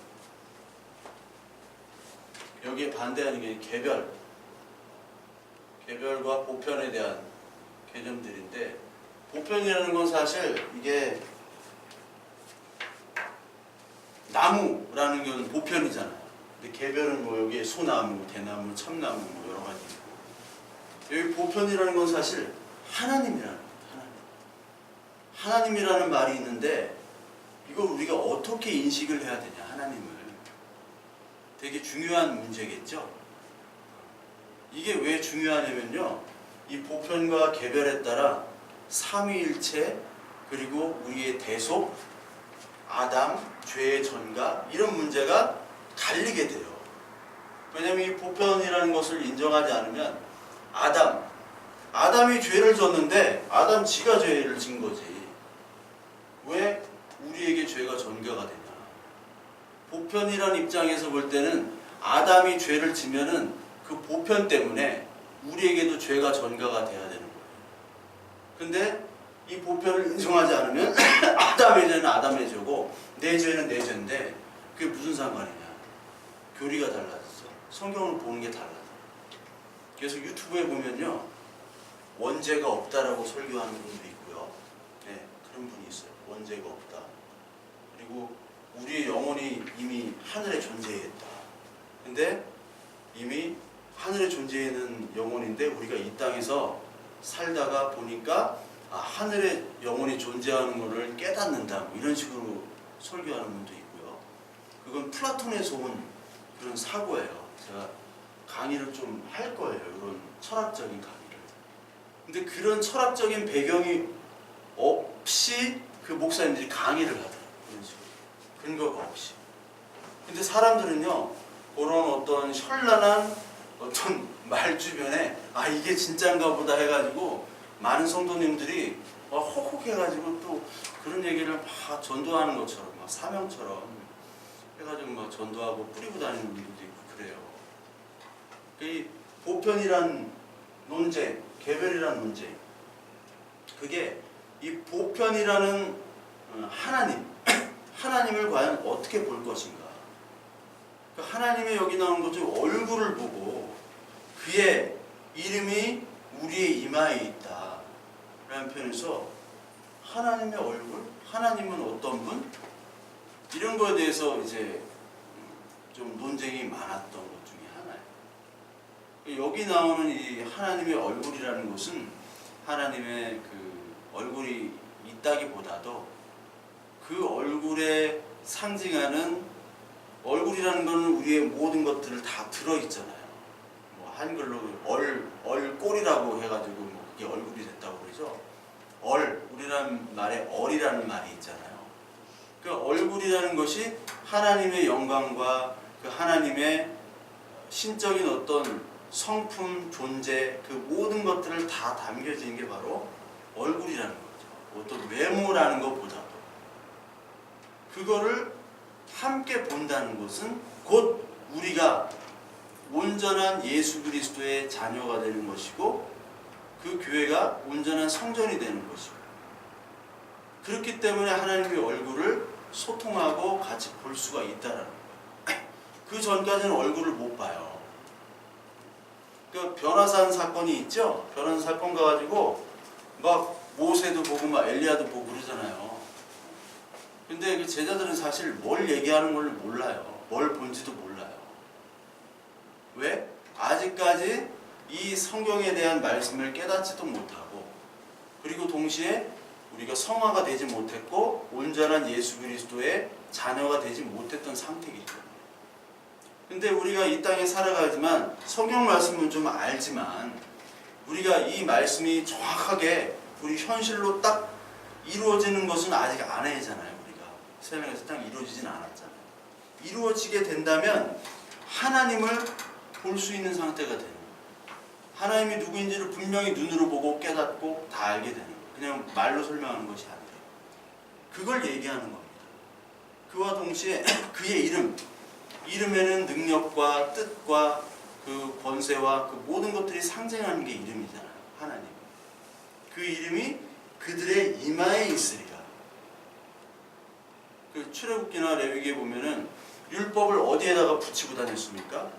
여기에 반대하는 게 개별. 개별과 보편에 대한 개념들인데 보편이라는 건 사실 이게 나무라는 건 보편이잖아요. 근데 개별은 뭐 여기에 소나무, 대나무, 참나무 뭐 여러 가지 있고 여기 보편이라는 건 사실 하나님이라는 거예요. 하나님이라는 말이 있는데 이걸 우리가 어떻게 인식을 해야 되냐, 하나님을. 되게 중요한 문제겠죠. 이게 왜 중요하냐면요, 이 보편과 개별에 따라 삼위일체 그리고 우리의 대속, 아담, 죄의 전가 이런 문제가 갈리게 돼요. 왜냐하면 이 보편이라는 것을 인정하지 않으면 아담이 죄를 졌는데 아담 지가 죄를 진 거지. 왜 우리에게 죄가 전가가 되냐. 보편이라는 입장에서 볼 때는 아담이 죄를 지면은 그 보편 때문에 우리에게도 죄가 전가가 돼야 되는 거예요. 근데 이 보편을 인정하지 않으면 아담의 죄는 아담의 죄고 내 죄는 내 죄인데 그게 무슨 상관이냐. 교리가 달라졌어. 성경을 보는 게 달라져. 그래서 유튜브에 보면요, 원죄가 없다라고 설교하는 분도 있고요. 네, 그런 분이 있어요. 원죄가 없다. 그리고 우리의 영혼이 이미 하늘에 존재했다. 근데 이미 하늘에 존재하는 영혼인데 우리가 이 땅에서 살다가 보니까 하늘에 영혼이 존재하는 것을 깨닫는다. 뭐 이런 식으로 설교하는 분도 있고요. 그건 플라톤에서 온 그런 사고예요. 제가 강의를 좀 할 거예요. 이런 철학적인 강의를. 근데 그런 철학적인 배경이 없이 그 목사님들이 강의를 하더라고요. 이런 식으로. 근거가 없이. 근데 사람들은요, 그런 어떤 현란한 어떤 말 주변에 아 이게 진짜인가 보다 해가지고 많은 성도님들이 막 혹혹해가지고 또 그런 얘기를 막 전도하는 것처럼 막 사명처럼 해가지고 막 전도하고 뿌리고 다니는 분들도 있고 그래요. 이 보편이란 논쟁, 개별이란 논쟁, 그게 이 보편이라는 하나님을 과연 어떻게 볼 것인가. 하나님의 여기 나오는 것 중 얼굴을 보고 그의 이름이 우리의 이마에 있다 라는 표현에서 하나님의 얼굴? 하나님은 어떤 분? 이런 거에 대해서 이제 좀 논쟁이 많았던 것 중에 하나예요. 여기 나오는 이 하나님의 얼굴이라는 것은 하나님의 그 얼굴이 있다기보다도 그 얼굴에 상징하는 얼굴이라는 것은 우리의 모든 것들을 다 들어있잖아요. 뭐 한글로 얼꼴이라고 해가지고 뭐 그게 얼굴이 됐다고 그러죠. 우리나라 말에 얼이라는 말이 있잖아요. 그 얼굴이라는 것이 하나님의 영광과 그 하나님의 신적인 어떤 성품, 존재, 그 모든 것들을 다 담겨진 게 바로 얼굴이라는 거죠. 어떤 외모라는 것보다도 그거를 함께 본다는 것은 곧 우리가 온전한 예수 그리스도의 자녀가 되는 것이고 그 교회가 온전한 성전이 되는 것이고 그렇기 때문에 하나님의 얼굴을 소통하고 같이 볼 수가 있다는 거예요. 그 전까지는 얼굴을 못 봐요. 그 변화산 사건이 있죠. 변화산 사건 가가지고 막 모세도 보고 막 엘리야도 보고 그러잖아요. 근데 그 제자들은 사실 뭘 얘기하는 걸 몰라요. 뭘 본지도 몰라요. 왜? 아직까지 이 성경에 대한 말씀을 깨닫지도 못하고 그리고 동시에 우리가 성화가 되지 못했고 온전한 예수 그리스도의 자녀가 되지 못했던 상태이기 때문에. 근데 우리가 이 땅에 살아가지만 성경 말씀은 좀 알지만 우리가 이 말씀이 정확하게 우리 현실로 딱 이루어지는 것은 아직 안 해잖아요. 세상에서 딱 이루어지진 않았잖아요. 이루어지게 된다면 하나님을 볼 수 있는 상태가 되는 거예요. 하나님이 누구인지를 분명히 눈으로 보고 깨닫고 다 알게 되는 거예요. 그냥 말로 설명하는 것이 아니라 그걸 얘기하는 겁니다. 그와 동시에 그의 이름에는 능력과 뜻과 그 권세와 그 모든 것들이 상징하는 게 이름이잖아요. 하나님. 그 이름이 그들의 이마에 있으리라. 그 출애굽기나 레위기에 보면은 율법을 어디에다가 붙이고 다녔습니까?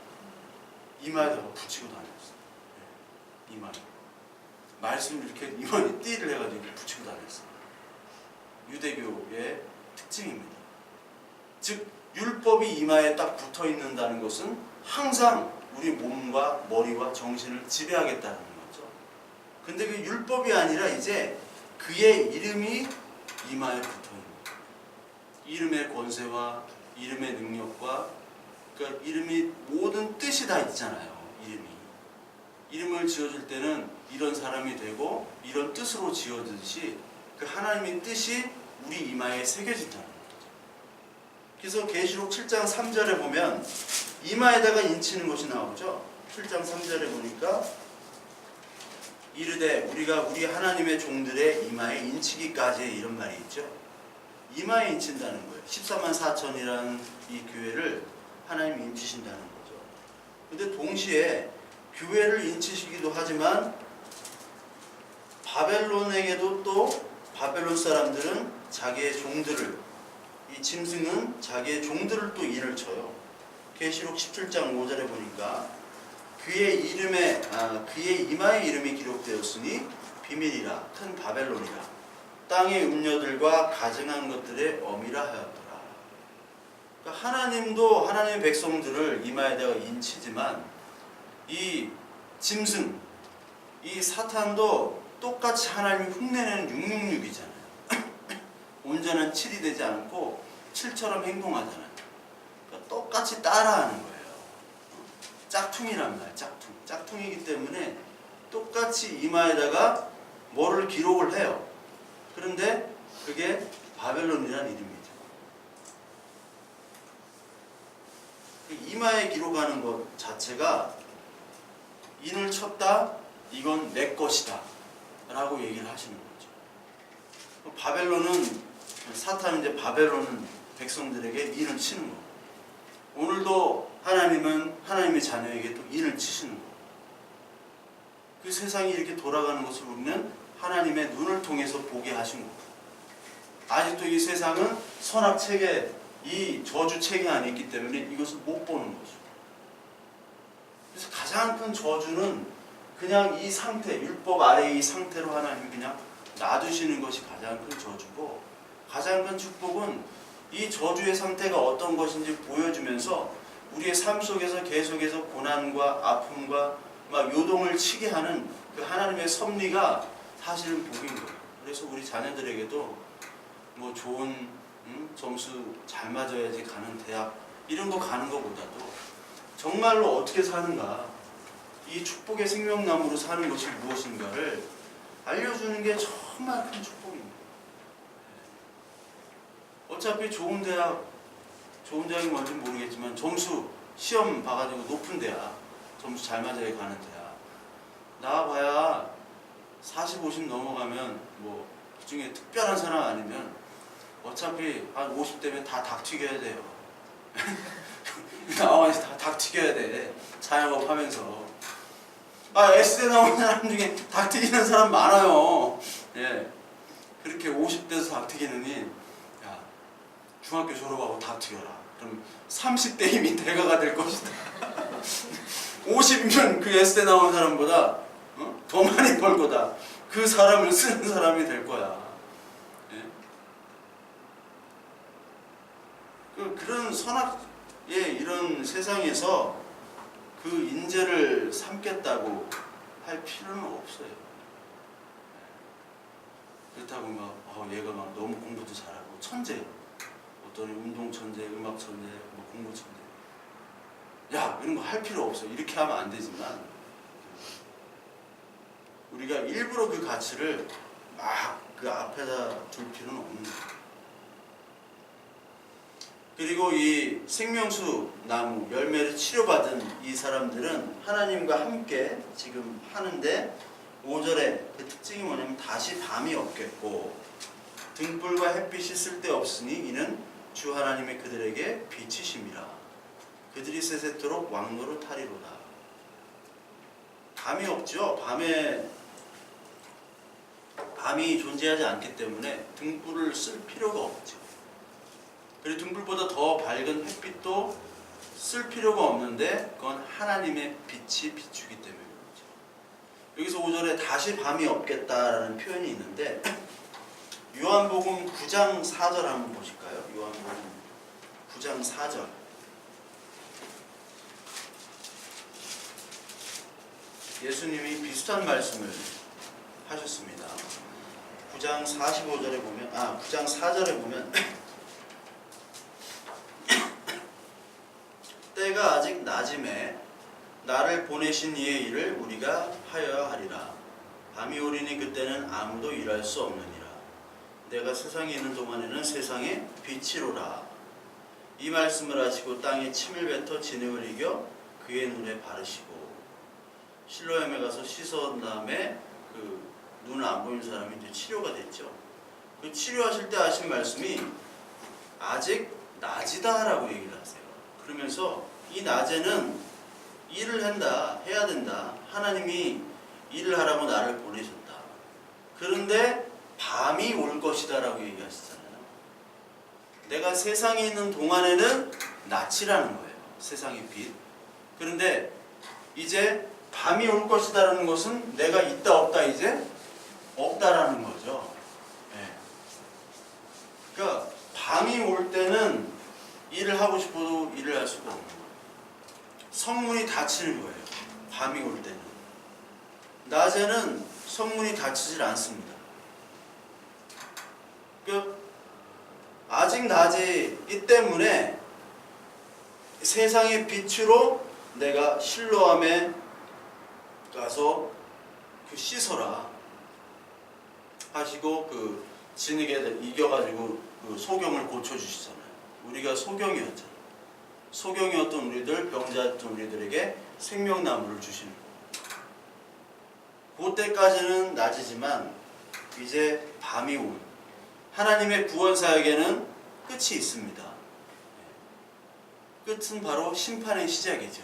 이마에다가 붙이고 다녔어요. 이마에. 말씀을 이렇게 이마에 띠를 해가지고 붙이고 다녔어요. 유대교의 특징입니다. 즉 율법이 이마에 딱 붙어 있는다는 것은 항상 우리 몸과 머리와 정신을 지배하겠다는 거죠. 근데 그 율법이 아니라 이제 그의 이름이 이마에 붙어 있는 거예요. 이름의 권세와 이름의 능력과 그러니까 이름이 모든 뜻이 다 있잖아요. 이름을 지어줄 때는 이런 사람이 되고 이런 뜻으로 지어주듯이 그 하나님의 뜻이 우리 이마에 새겨진다는 거죠. 그래서 계시록 7장 3절에 보면 이마에다가 인치는 것이 나오죠. 7장 3절에 보니까 이르되 우리가 우리 하나님의 종들의 이마에 인치기까지 이런 말이 있죠. 이마에 인친다는 거예요. 14만 4천이라는 이 교회를 하나님이 인치신다는 거죠. 근데 동시에 교회를 인치시기도 하지만 바벨론에게도 또 바벨론 사람들은 자기의 종들을 이 짐승은 자기의 종들을 또 일을 쳐요. 계시록 17장 5절에 보니까 그의 이마에 이름이 기록되었으니 비밀이라 큰 바벨론이라 땅의 음녀들과 가증한 것들의 어미라 하였더라. 그러니까 하나님도 하나님의 백성들을 이마에다가 인치지만 이 짐승, 이 사탄도 똑같이 하나님이 흉내내는 666이잖아요. 온전한 7이 되지 않고 7처럼 행동하잖아요. 그러니까 똑같이 따라하는 거예요. 짝퉁이란 말이에요. 짝퉁이기 때문에 똑같이 이마에다가 뭐를 기록을 해요. 그런데 그게 바벨론이라는 이름이죠. 이마에 기록하는 것 자체가 인을 쳤다, 이건 내 것이다 라고 얘기를 하시는 거죠. 바벨론은, 사탄은 이제 바벨론 백성들에게 인을 치는 거예요. 오늘도 하나님은 하나님의 자녀에게 또 인을 치시는 거예요. 그 세상이 이렇게 돌아가는 것을 우리는 하나님의 눈을 통해서 보게 하신 거예요. 아직도 이 세상은 선악체계, 이 저주체계 안에 있기 때문에 이것을 못 보는 거죠. 그래서 가장 큰 저주는 그냥 이 상태, 율법 아래의 이 상태로 하나님이 그냥 놔두시는 것이 가장 큰 저주고, 가장 큰 축복은 이 저주의 상태가 어떤 것인지 보여주면서 우리의 삶 속에서 계속해서 고난과 아픔과 막 요동을 치게 하는 그 하나님의 섭리가 사실은 복인 거예요. 그래서 우리 자녀들에게도 뭐 좋은 점수 잘 맞아야지 가는 대학 이런 거 가는 것보다도 정말로 어떻게 사는가, 이 축복의 생명나무로 사는 것이 무엇인가를 알려주는 게 정말 큰 축복입니다. 어차피 좋은 대학이 뭔지 모르겠지만 점수 시험 봐가지고 높은 대학, 점수 잘 맞아야 가는 대학 나와봐야 40, 50 넘어가면 뭐 그중에 특별한 사람 아니면 어차피 한 50대면 다 닭 튀겨야 돼요. 나와서 다 닭 튀겨야 돼. 자영업 하면서. S대 나오는 사람 중에 닭 튀기는 사람 많아요. 예. 그렇게 50대에서 닭 튀기느니, 야, 중학교 졸업하고 닭 튀겨라. 그럼 30대 이미 대가가 될 것이다. 50이면 그 S대 나오는 사람보다 더 많이 벌 거다. 그 사람을 쓰는 사람이 될 거야. 예? 그런 선악의 이런 세상에서 그 인재를 삼겠다고 할 필요는 없어요. 그렇다고 막 얘가 막 너무 공부도 잘하고 천재, 어떤 운동 천재, 음악 천재, 뭐 공부 천재, 야 이런 거 할 필요 없어. 이렇게 하면 안 되지만 우리가 일부러 그 가치를 막 그 앞에다 둘 필요는 없는 거예요. 그리고 이 생명수 나무 열매를 치료받은 이 사람들은 하나님과 함께 지금 하는데 5절에 그 특징이 뭐냐면 다시 밤이 없겠고 등불과 햇빛이 쓸데없으니 이는 주 하나님의 그들에게 빛이심이라. 그들이 세세토록 왕노로 타리로다. 밤이 없죠. 밤이 존재하지 않기 때문에 등불을 쓸 필요가 없죠. 그리고 등불보다 더 밝은 햇빛도 쓸 필요가 없는데 그건 하나님의 빛이 비추기 때문에 그렇죠. 여기서 5절에 다시 밤이 없겠다라는 표현이 있는데 요한복음 9장 4절 한번 보실까요? 요한복음 9장 4절. 예수님이 비슷한 말씀을 하셨습니다. 9장 45절에 보면 9장 4절에 보면 때가 아직 낮음에 나를 보내신 이의 일을 우리가 하여야 하리라. 밤이 오리니 그때는 아무도 일할 수 없느니라. 내가 세상에 있는 동안에는 세상의 빛이로라. 이 말씀을 하시고 땅에 침을 뱉어 진흙을 이겨 그의 눈에 바르시고 실로암에 가서 씻은 다음에 그 눈 안 보이는 사람이 이제 치료가 됐죠. 그 치료하실 때 하신 말씀이 아직 낮이다라고 얘기를 하세요. 그러면서 이 낮에는 일을 해야 된다. 하나님이 일을 하라고 나를 보내셨다. 그런데 밤이 올 것이다 라고 얘기하시잖아요. 내가 세상에 있는 동안에는 낮이라는 거예요. 세상의 빛. 그런데 이제 밤이 올 것이다 라는 것은 내가 있다 없다 이제 없다라는 거죠. 네. 그러니까 밤이 올 때는 일을 하고 싶어도 일을 할 수가 없는 거예요. 성문이 닫히는 거예요. 밤이 올 때는. 낮에는 성문이 닫히질 않습니다. 그러니까 아직 낮이기 때문에 세상의 빛으로 내가 실로암에 가서 그 씻어라 하시고 그 진흙에 이겨가지고 그 소경을 고쳐주시잖아요. 우리가 소경이었잖아요. 소경이었던 우리들, 병자였던 우리들에게 생명나무를 주시는 거예요. 그때까지는 낮이지만 이제 밤이 온 하나님의 구원 사역에는 끝이 있습니다. 끝은 바로 심판의 시작이죠.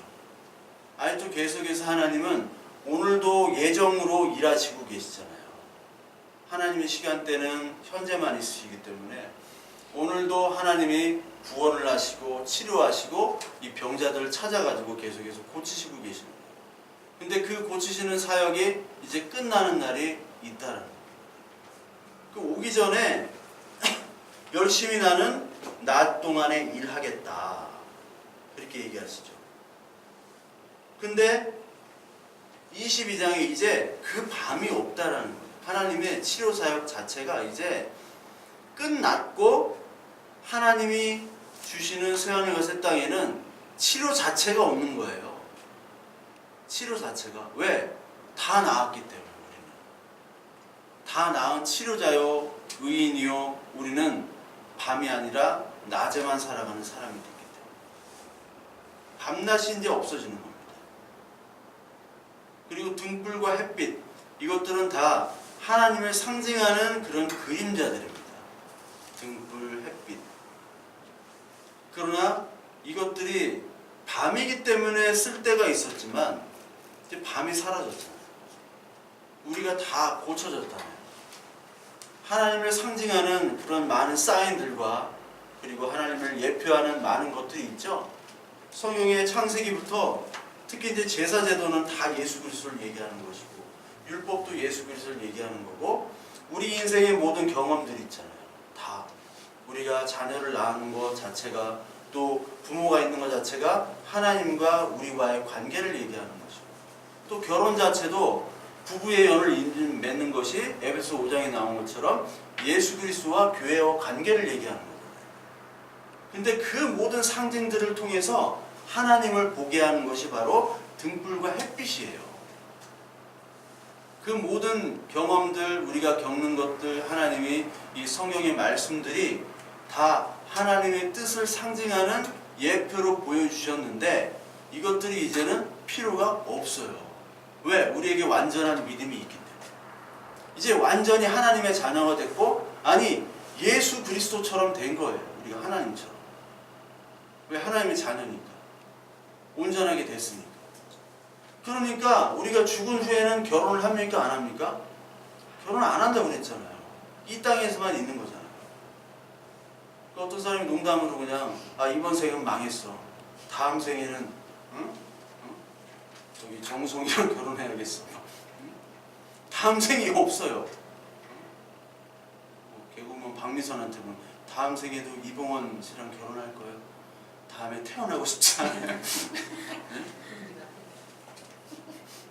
아직도 계속해서 하나님은 오늘도 예정으로 일하시고 계시잖아요. 하나님의 시간대는 현재만 있으시기 때문에 오늘도 하나님이 구원을 하시고 치료하시고 이 병자들을 찾아가지고 계속해서 고치시고 계시는 거예요. 근데 그 고치시는 사역이 이제 끝나는 날이 있다는 거예요. 그 오기 전에 열심히 나는 낮 동안에 일하겠다 그렇게 얘기하시죠. 근데 22장에 이제 그 밤이 없다라는 거예요. 하나님의 치료 사역 자체가 이제 끝났고 하나님이 주시는 새하늘과 새 땅에는 치료 자체가 없는 거예요. 치료 자체가. 왜? 다 나았기 때문에 우리는. 다 나은 치료자요 의인이요 우리는 밤이 아니라 낮에만 살아가는 사람이 됐기 때문에 밤낮이 이제 없어지는 겁니다. 그리고 등불과 햇빛 이것들은 다 하나님을 상징하는 그런 그림자들입니다. 등불, 햇빛. 그러나 이것들이 밤이기 때문에 쓸 때가 있었지만 이제 밤이 사라졌잖아요. 우리가 다 고쳐졌잖아요. 하나님을 상징하는 그런 많은 사인들과 그리고 하나님을 예표하는 많은 것들이 있죠. 성경의 창세기부터 특히 이제 제사 제도는 다 예수 그리스도를 얘기하는 것이고 율법도 예수 그리스도를 얘기하는 거고 우리 인생의 모든 경험들이 있잖아요. 다 우리가 자녀를 낳는 것 자체가 또 부모가 있는 것 자체가 하나님과 우리와의 관계를 얘기하는 것이고 또 결혼 자체도 부부의 연을 맺는 것이 에베소 5장에 나온 것처럼 예수 그리스도와 교회와 관계를 얘기하는 거거든요. 근데 그 모든 상징들을 통해서 하나님을 보게 하는 것이 바로 등불과 햇빛이에요. 그 모든 경험들, 우리가 겪는 것들, 하나님이 이 성경의 말씀들이 다 하나님의 뜻을 상징하는 예표로 보여주셨는데 이것들이 이제는 필요가 없어요. 왜? 우리에게 완전한 믿음이 있기 때문에. 이제 완전히 하나님의 자녀가 됐고 아니 예수 그리스도처럼 된 거예요. 우리가 하나님처럼. 왜? 하나님의 자녀니까. 온전하게 됐으니까. 그러니까 우리가 죽은 후에는 결혼을 합니까? 안 합니까? 결혼 안 한다고 그랬잖아요. 이 땅에서만 있는 거잖아요. 어떤 사람이 농담으로 그냥 이번 생은 망했어. 다음 생에는 응? 저기 정송이랑 결혼해야겠어. 응? 다음 생이 없어요. 개그우먼 박미선한테는 다음 생에도 이봉원 씨랑 결혼할 거예요. 다음에 태어나고 싶지 않아요.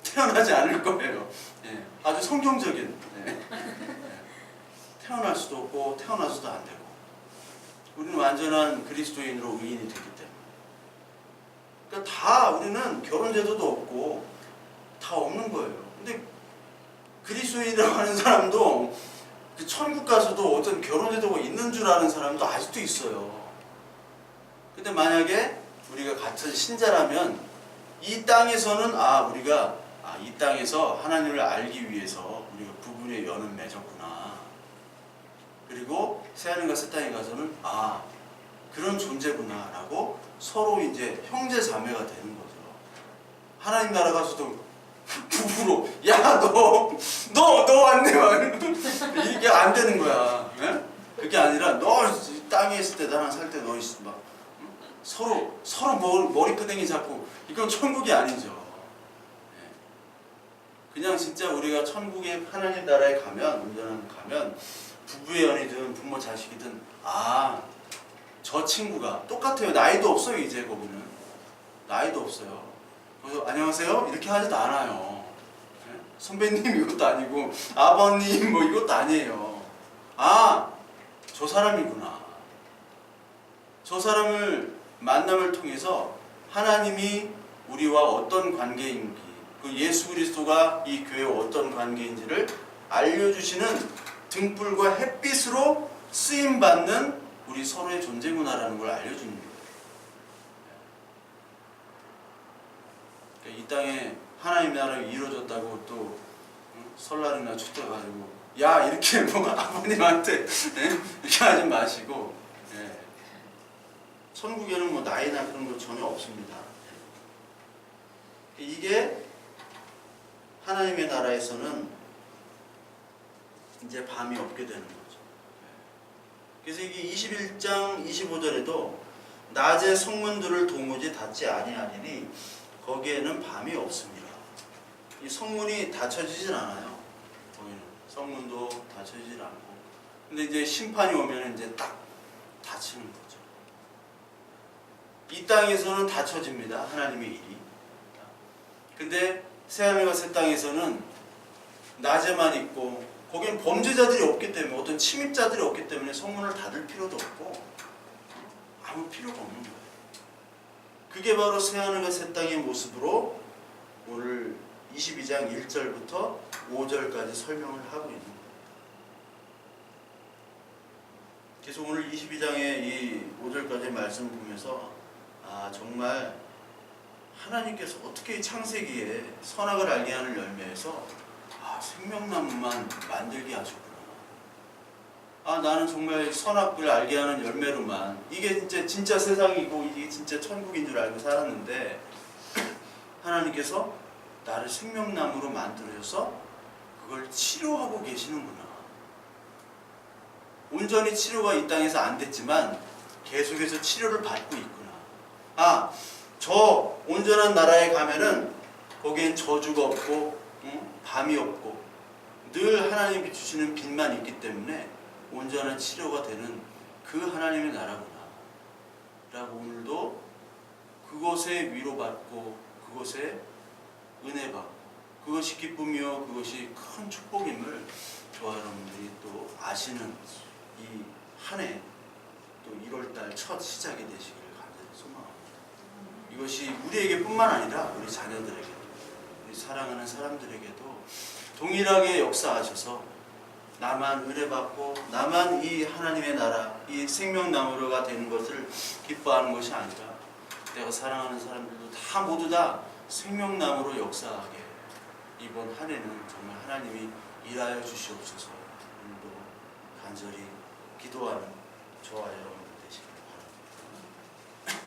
태어나지 않을 거예요. 네. 아주 성경적인. 네. 태어날 수도 없고 태어나서도 안 되고. 우리는 완전한 그리스도인으로 의인이 되기 때문에. 그러니까 다 우리는 결혼 제도도 없고 다 없는 거예요. 근데 그리스도인이라고 하는 사람도 그 천국 가서도 어떤 결혼 제도가 있는 줄 아는 사람도 아직도 있어요. 근데 만약에 우리가 같은 신자라면 이 땅에서는 우리가 이 땅에서 하나님을 알기 위해서 우리가 부부의 연을 맺었구나. 그리고 새하늘과 새 땅에 가서는 그런 존재구나 라고 서로 이제 형제 자매가 되는 거죠. 하나님 나라 가서도 부부로 너 왔네 이게 안 되는 거야. 네? 그게 아니라 너 땅에 있을 때 나랑 살 때 너 막 서로 머리끄댕이 잡고 이건 천국이 아니죠. 그냥 진짜 우리가 천국의 하나님 나라에 가면 부부의 연이든 부모 자식이든 저 친구가 똑같아요. 나이도 없어요. 이제 거기는 나이도 없어요. 그래서 안녕하세요 이렇게 하지도 않아요. 선배님 이것도 아니고 아버님 뭐 이것도 아니에요. 저 사람이구나. 저 사람을 만남을 통해서 하나님이 우리와 어떤 관계인지 그 예수 그리스도가 이 교회와 어떤 관계인지를 알려주시는 등불과 햇빛으로 쓰임받는 우리 서로의 존재구나라는 걸 알려주는 거예요. 그러니까 이 땅에 하나님 나라가 이루어졌다고 또 설날이나 추석 가지고 야 이렇게 뭐 아버님한테 이렇게 하지 마시고 천국에는 뭐 나이나 그런 거 전혀 없습니다. 이게 하나님의 나라에서는 이제 밤이 없게 되는 거죠. 그래서 이게 21장 25절에도 낮에 성문들을 도무지 닫지 아니하리니 거기에는 밤이 없습니다. 이 성문이 닫혀지질 않아요. 거기는 성문도 닫혀지질 않고. 근데 이제 심판이 오면 이제 딱 닫히는 거죠. 이 땅에서는 닫혀집니다. 하나님의 일이. 근데 새하늘과 새 땅에서는 낮에만 있고 거기는 범죄자들이 없기 때문에 어떤 침입자들이 없기 때문에 성문을 닫을 필요도 없고 아무 필요가 없는 거예요. 그게 바로 새하늘과 새 땅의 모습으로 오늘 22장 1절부터 5절까지 설명을 하고 있는 거예요. 그래서 오늘 22장의 이 5절까지 말씀을 보면서 정말 하나님께서 어떻게 창세기에 선악을 알게 하는 열매에서 생명나무만 만들게 하셨구나. 나는 정말 선악을 알게 하는 열매로만 이게 진짜 세상이고 이게 진짜 천국인 줄 알고 살았는데 하나님께서 나를 생명나무로 만들어서 그걸 치료하고 계시는구나. 온전히 치료가 이 땅에서 안 됐지만 계속해서 치료를 받고 있구나. 저 온전한 나라에 가면은 거기엔 저주가 없고 밤이 없고 늘 하나님이 주시는 빛만 있기 때문에 온전한 치료가 되는 그 하나님의 나라구나 라고 오늘도 그것에 위로받고 그것에 은혜받고 그것이 기쁨이요 그것이 큰 축복임을 저와 여러분들이 또 아시는 이 한 해 또 1월달 첫 시작이 되시기를 간절히 소망합니다. 이것이 우리에게 뿐만 아니라 우리 자녀들에게 우리 사랑하는 사람들에게도 동일하게 역사하셔서 나만 은혜받고 나만 이 하나님의 나라 이 생명나무가 되는 것을 기뻐하는 것이 아니라 내가 사랑하는 사람들도 다 모두 다 생명나무로 역사하게 이번 한 해는 정말 하나님이 일하여 주시옵소서. 오늘도 간절히 기도하는 저와 여러분